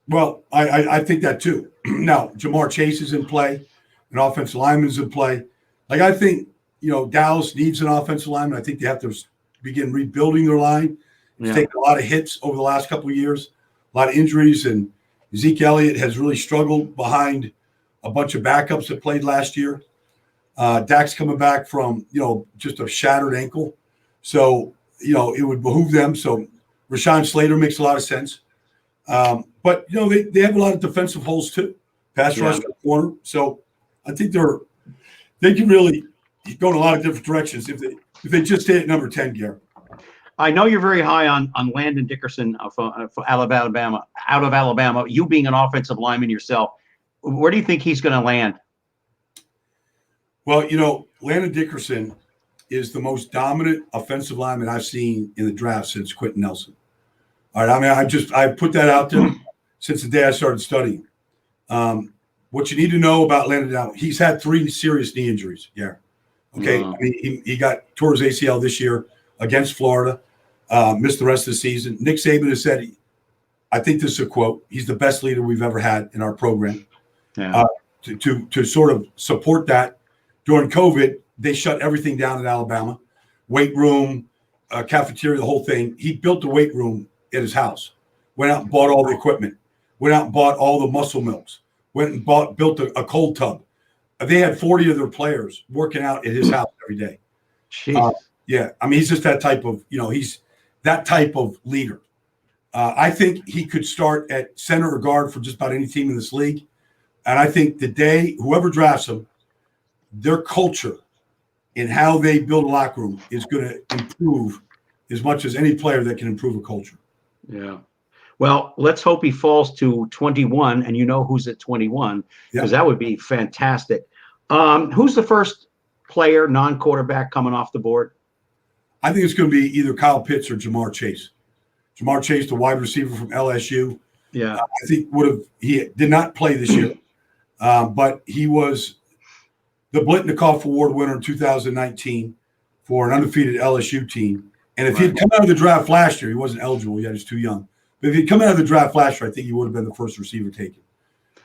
Well, I think that too. Now, Jamar Chase is in play, an offensive lineman's in play. I think, Dallas needs an offensive lineman. I think they have to begin rebuilding their line. It's taken a lot of hits over the last couple of years, a lot of injuries, and Zeke Elliott has really struggled behind a bunch of backups that played last year. Dak's coming back from, just a shattered ankle. So, it would behoove them. So Rashawn Slater makes a lot of sense. But, they have a lot of defensive holes too. Pass rush corner. So I think they can really go in a lot of different directions if they just stay at number 10, Gary. I know you're very high on Landon Dickerson for Alabama, out of Alabama. You being an offensive lineman yourself, where do you think he's going to land? Well, Landon Dickerson is the most dominant offensive lineman I've seen in the draft since Quentin Nelson. All right, I mean, I put that out there since the day I started studying. What you need to know about Landon Down, he's had 3 serious knee injuries. Yeah. Okay. I mean, he tore his ACL this year against Florida, missed the rest of the season. Nick Saban has said, I think this is a quote, he's the best leader we've ever had in our program. Yeah. To sort of support that, during COVID, they shut everything down in Alabama, weight room, cafeteria, the whole thing. He built the weight room at his house, went out and bought all the equipment, went out and bought all the muscle milks, went and built a cold tub. They had 40 of their players working out at his house every day. Yeah, I mean, he's just that type of, he's that type of leader. I think he could start at center or guard for just about any team in this league. And I think the day whoever drafts him, their culture and how they build a locker room is going to improve as much as any player that can improve a culture. Yeah. Well, let's hope he falls to 21, and who's at 21, because that would be fantastic. Who's the first player, non-quarterback, coming off the board? I think it's going to be either Kyle Pitts or Jamar Chase. Jamar Chase, the wide receiver from LSU. Yeah. I think he did not play this year, but he was the Blitnikoff Award winner in 2019 for an undefeated LSU team. And if he'd come out of the draft last year, he wasn't eligible yet, he's too young. But if he'd come out of the draft last year, I think he would have been the first receiver taken.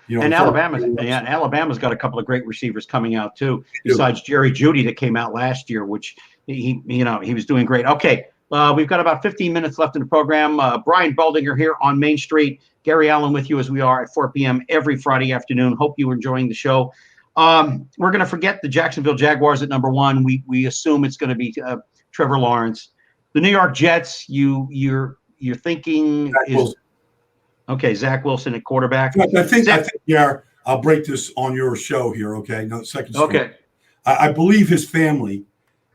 And Alabama's got a couple of great receivers coming out too, besides Jerry Jeudy that came out last year, which he was doing great. Okay, we've got about 15 minutes left in the program. Brian Baldinger here on Main Street. Gary Allen with you as we are at 4 p.m. every Friday afternoon. Hope you are enjoying the show. We're going to forget the Jacksonville Jaguars at number 1. We assume it's going to be Trevor Lawrence. The New York Jets, you're thinking is okay. Zach Wilson at quarterback. I think I'll break this on your show here. Okay, no second. Story. Okay, I believe his family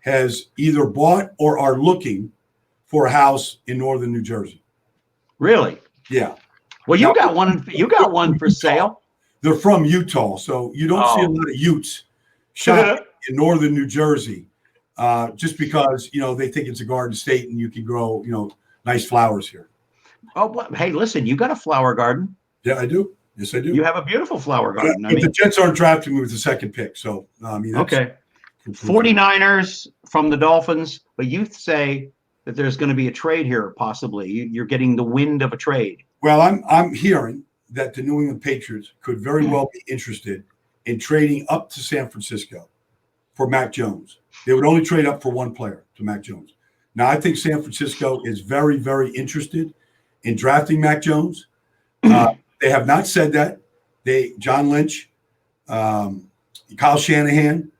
has either bought or are looking for a house in northern New Jersey. Really? Yeah. Well, you got one for sale. They're from Utah, so you don't see a lot of Utes shot in northern New Jersey, just because they think it's a garden state and you can grow nice flowers here. Oh, well, hey, listen, you got a flower garden. Yeah, I do. Yes, I do. You have a beautiful flower garden. But the Jets aren't drafting me with the second pick, so okay. 49ers from the Dolphins, but you say that there's going to be a trade here, possibly. You're getting the wind of a trade. Well, I'm hearing that the New England Patriots could very well be interested in trading up to San Francisco for Mac Jones. They would only trade up for one player, to Mac Jones. Now, I think San Francisco is very, very interested in drafting Mac Jones. They have not said that. John Lynch, Kyle Shanahan,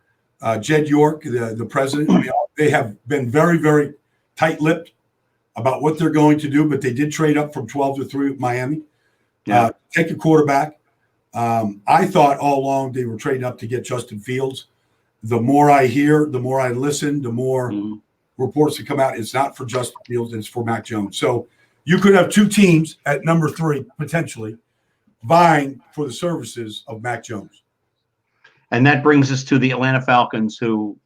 Jed York, the president, they have been very, very tight-lipped about what they're going to do, but they did trade up from 12 to 3 with Miami. Take a quarterback. I thought all along they were trading up to get Justin Fields. The more I hear, the more I listen, the more reports that come out. It's not for Justin Fields, it's for Mac Jones. So you could have 2 teams at number 3, potentially, vying for the services of Mac Jones. And that brings us to the Atlanta Falcons, who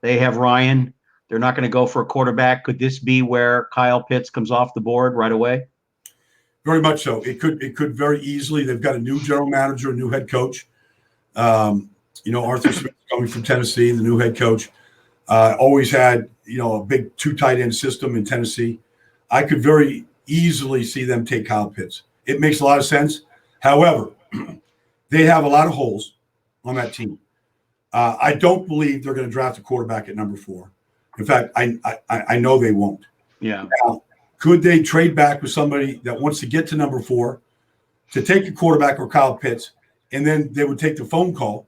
they have Ryan. They're not going to go for a quarterback. Could this be where Kyle Pitts comes off the board right away? Very much so. It could very easily. They've got a new general manager, a new head coach. Arthur Smith coming from Tennessee, the new head coach. Always had, a big 2 tight end system in Tennessee. I could very easily see them take Kyle Pitts. It makes a lot of sense. However, they have a lot of holes on that team. I don't believe they're going to draft a quarterback at number 4. In fact, I know they won't. Yeah. Now, could they trade back with somebody that wants to get to number 4 to take a quarterback or Kyle Pitts, and then they would take the phone call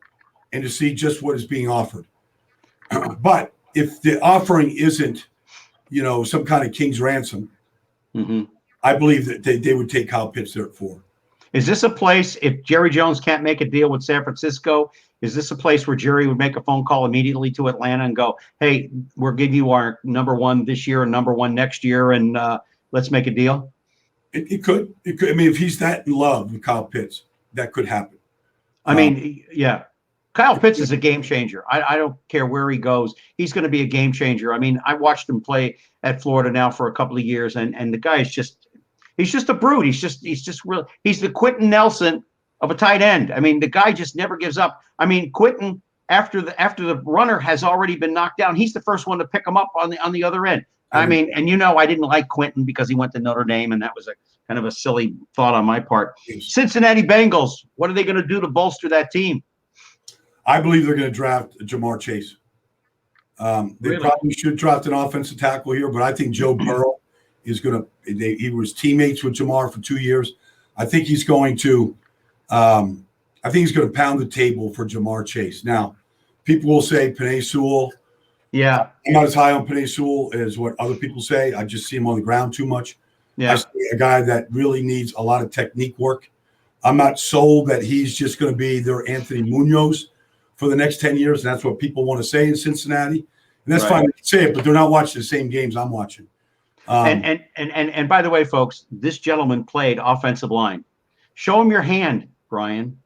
and to see just what is being offered. But if the offering isn't, some kind of king's ransom, I believe that they would take Kyle Pitts there at 4. Is this a place, if Jerry Jones can't make a deal with San Francisco, is this a place where Jerry would make a phone call immediately to Atlanta and go, hey, we'll give you our number 1 this year and number 1 next year, and let's make a deal? It could. I mean, if he's that in love with Kyle Pitts, that could happen. I mean, yeah. Kyle Pitts is a game changer. I don't care where he goes. He's going to be a game changer. I mean, I watched him play at Florida now for a couple of years, and the guy is he's just a brute. He's just real. He's the Quentin Nelson of a tight end. I mean, the guy just never gives up. I mean, Quentin, after the runner has already been knocked down, he's the first one to pick him up on the other end. I mean, and I didn't like Quentin because he went to Notre Dame, and that was a kind of a silly thought on my part. Cincinnati Bengals, what are they going to do to bolster that team? I believe they're going to draft Jamar Chase. They probably should draft an offensive tackle here, but I think Joe Burrow is going to. He was teammates with Jamar for 2 years. I think he's going to. I think he's going to pound the table for Jamar Chase. Now, people will say Penei Sewell. Yeah, I'm not as high on Penei Sewell as what other people say. I just see him on the ground too much. Yeah, I see a guy that really needs a lot of technique work. I'm not sold that he's just going to be their Anthony Munoz for the next 10 years. And that's what people want to say in Cincinnati. And that's fine to say it, but they're not watching the same games I'm watching. And by the way, folks, this gentleman played offensive line. Show him your hand, Brian.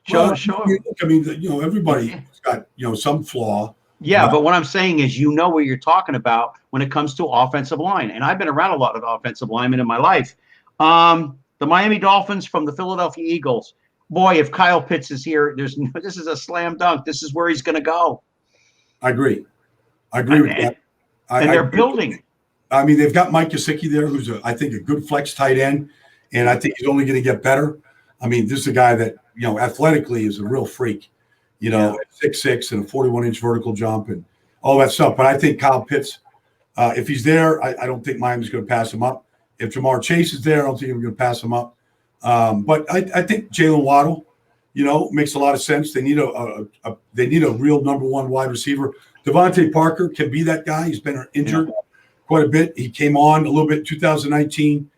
Show him. I mean, everybody's got, some flaw. Yeah, but what I'm saying is, what you're talking about when it comes to offensive line. And I've been around a lot of offensive linemen in my life. The Miami Dolphins from the Philadelphia Eagles. Boy, if Kyle Pitts is here, this is a slam dunk. This is where he's going to go. I agree with that. And they're building. I mean, they've got Mike Gesicki there, who's, I think, a good flex tight end. And I think he's only going to get better. I mean, this is a guy that, athletically is a real freak. 6'6" and a 41-inch vertical jump and all that stuff. But I think Kyle Pitts, if he's there, I don't think Miami's going to pass him up. If Jamar Chase is there, I don't think I'm going to pass him up. But I think Jalen Waddle, makes a lot of sense. They need a real number one wide receiver. Devontae Parker can be that guy. He's been injured quite a bit. He came on a little bit in 2019.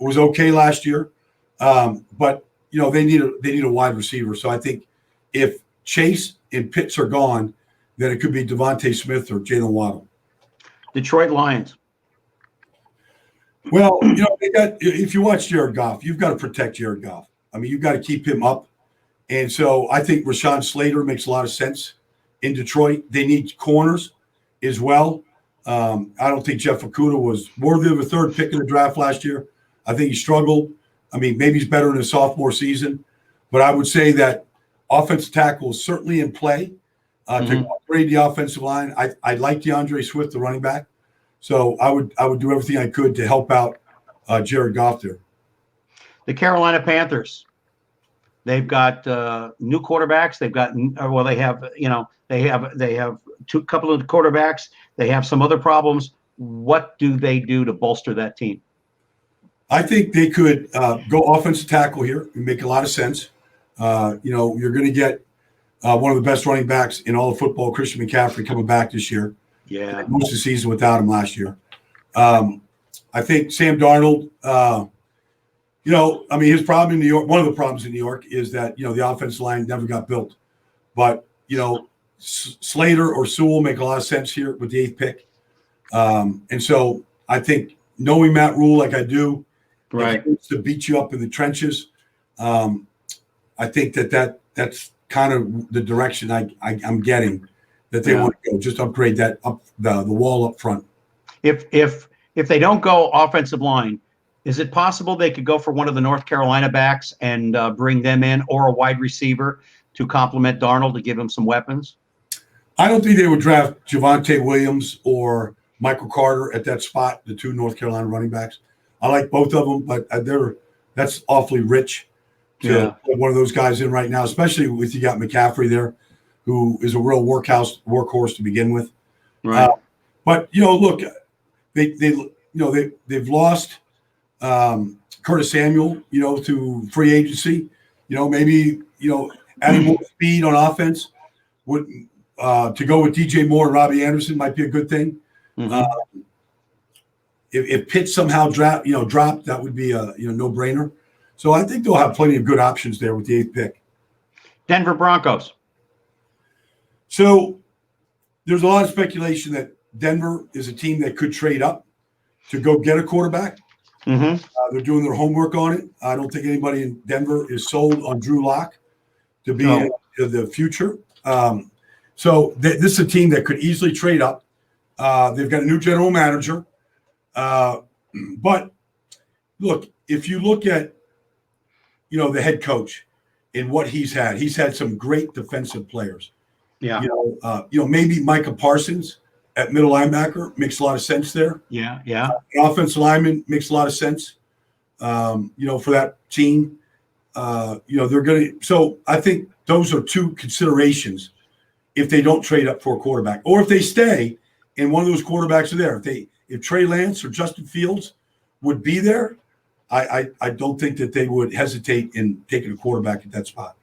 It was okay last year. But they need a wide receiver. So I think if Chase and Pitts are gone, then it could be Devontae Smith or Jalen Waddle. Detroit Lions. Well, if you watch Jared Goff, you've got to protect Jared Goff. I mean, you've got to keep him up. And so I think Rashawn Slater makes a lot of sense in Detroit. They need corners as well. I don't think Jeff Okudah was worthy of a third pick in the draft last year. I think he struggled. I mean, maybe he's better in his sophomore season. But I would say that offensive tackle is certainly in play to upgrade the offensive line. I like DeAndre Swift, the running back. So I would do everything I could to help out Jared Goff there. The Carolina Panthers. They've got new quarterbacks. They've got they have couple of quarterbacks. They have some other problems. What do they do to bolster that team? I think they could go offensive tackle here. It make a lot of sense. You're going to get one of the best running backs in all of football, Christian McCaffrey, coming back this year. Yeah, most of the season without him last year. I think Sam Darnold. His problem in New York. One of the problems in New York is that the offensive line never got built. But Slater or Sewell make a lot of sense here with the 8th pick. And so I think knowing Matt Rule like I do, right, to beat you up in the trenches. I think that's kind of the direction I'm getting that they want to go. Just upgrade that up the wall up front. If they don't go offensive line, is it possible they could go for one of the North Carolina backs and bring them in, or a wide receiver to complement Darnold to give him some weapons? I don't think they would draft Javonte Williams or Michael Carter at that spot, the two North Carolina running backs. I like both of them, but that's awfully rich to put one of those guys in right now, especially with you got McCaffrey there, who is a real workhorse to begin with. Right. But look, they've lost Curtis Samuel, to free agency. Maybe adding more speed on offense would to go with DJ Moore and Robbie Anderson might be a good thing. Mm-hmm. If Pitt somehow dropped, that would be a no-brainer. So I think they'll have plenty of good options there with the 8th pick. Denver Broncos. So there's a lot of speculation that Denver is a team that could trade up to go get a quarterback. Mm-hmm. They're doing their homework on it. I don't think anybody in Denver is sold on Drew Lock to be the future. So this is a team that could easily trade up. They've got a new general manager. But look, if you look at, the head coach and what he's had some great defensive players. Yeah. Maybe Micah Parsons at middle linebacker makes a lot of sense there. Yeah. Yeah. An offensive lineman makes a lot of sense. For that team, they're going to. So I think those are two considerations if they don't trade up for a quarterback, or if they stay and one of those quarterbacks are there. If Trey Lance or Justin Fields would be there, I don't think that they would hesitate in taking a quarterback at that spot.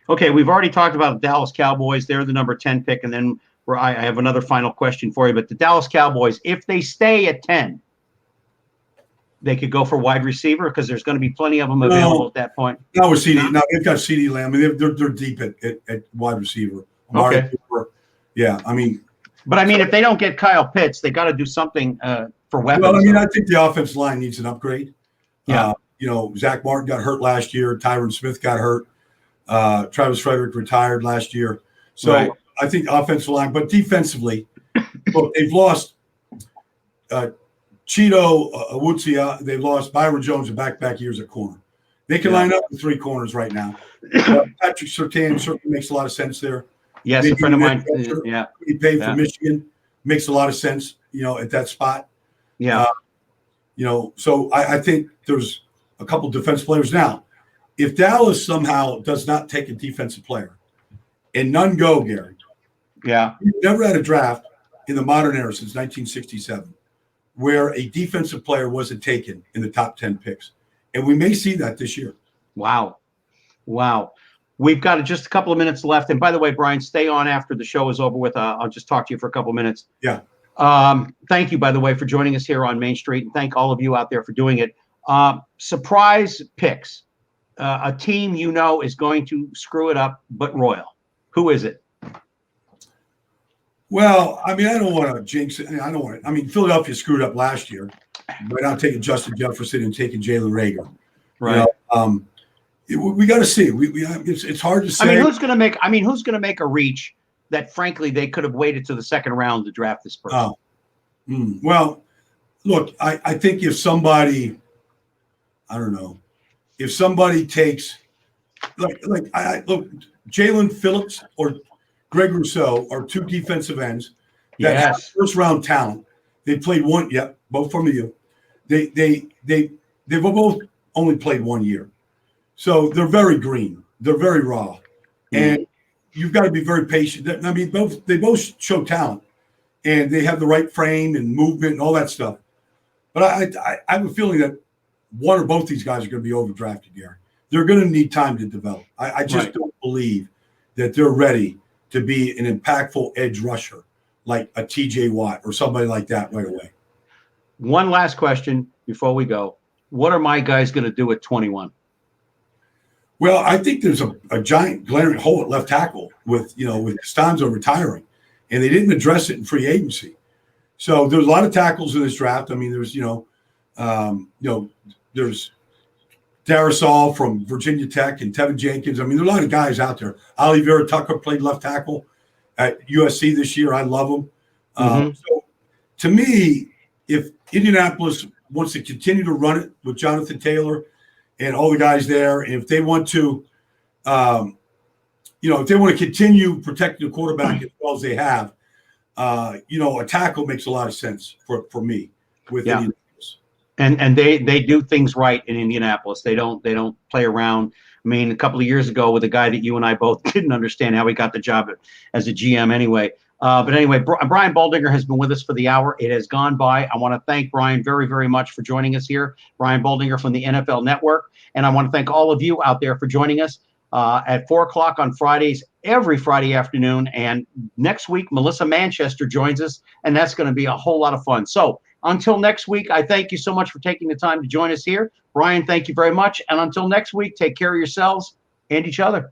Okay, we've already talked about the Dallas Cowboys. They're the number 10 pick, and then I have another final question for you. But the Dallas Cowboys, if they stay at 10, they could go for wide receiver because there's going to be plenty of them available at that point. Now with CD, now they've got CD Lamb. I mean, they're deep at wide receiver. Okay. Yeah, But if they don't get Kyle Pitts, they got to do something for weapons. Well, I think the offensive line needs an upgrade. Yeah. Zach Martin got hurt last year. Tyron Smith got hurt. Travis Frederick retired last year. So right. I think offensive line, but defensively, look, they've lost Cheeto Awuzie. They've lost Byron Jones in back-to-back years at corner. They can line up with three corners right now. Patrick Surtain certainly makes a lot of sense there. Yes, a friend of mine. Yeah. He paid for Michigan. Makes a lot of sense, at that spot. Yeah. So I think there's a couple defensive players now. If Dallas somehow does not take a defensive player, and none go, Gary. Yeah. We've never had a draft in the modern era since 1967 where a defensive player wasn't taken in the top 10 picks. And we may see that this year. Wow. We've got just a couple of minutes left. And by the way, Brian, stay on after the show is over with. I'll just talk to you for a couple of minutes. Yeah. Thank you, by the way, for joining us here on Main Street. And thank all of you out there for doing it. Surprise picks. A team is going to screw it up, but royal. Who is it? Well, I don't want to jinx it. Philadelphia screwed up last year by not taking Justin Jefferson and taking Jalen Reagor. Right. We got to see. It's hard to say. Who's going to make a reach that, frankly, they could have waited to the second round to draft this person? Well, look, I think if somebody, I don't know, if somebody takes look, Jalen Phillips or Greg Rousseau are two defensive ends that have first round talent. They played one, both from you. They've both only played 1 year. So they're very green. They're very raw. And you've got to be very patient. They both show talent and they have the right frame and movement and all that stuff. But I have a feeling that one or both these guys are going to be overdrafted, Gary. They're going to need time to develop. I just don't believe that they're ready to be an impactful edge rusher like a TJ Watt or somebody like that right away. One last question before we go. What are my guys going to do at 21? Well, I think there's a giant glaring hole at left tackle with Costanzo retiring, and they didn't address it in free agency. So there's a lot of tackles in this draft. There's there's Darrisaw from Virginia Tech and Tevin Jenkins. There's a lot of guys out there. Ali Vera Tucker played left tackle at USC this year. I love him. So to me, if Indianapolis wants to continue to run it with Jonathan Taylor and all the guys there, and if they want to, if they want to continue protecting the quarterback as well as they have, a tackle makes a lot of sense for me with Indianapolis. And they do things right in Indianapolis. They don't play around. A couple of years ago with a guy that you and I both didn't understand how he got the job as a GM anyway. But anyway, Brian Baldinger has been with us for the hour. It has gone by. I want to thank Brian very, very much for joining us here. Brian Baldinger from the NFL Network. And I want to thank all of you out there for joining us at 4 o'clock on Fridays, every Friday afternoon. And next week, Melissa Manchester joins us, and that's going to be a whole lot of fun. So until next week, I thank you so much for taking the time to join us here. Brian, thank you very much. And until next week, take care of yourselves and each other.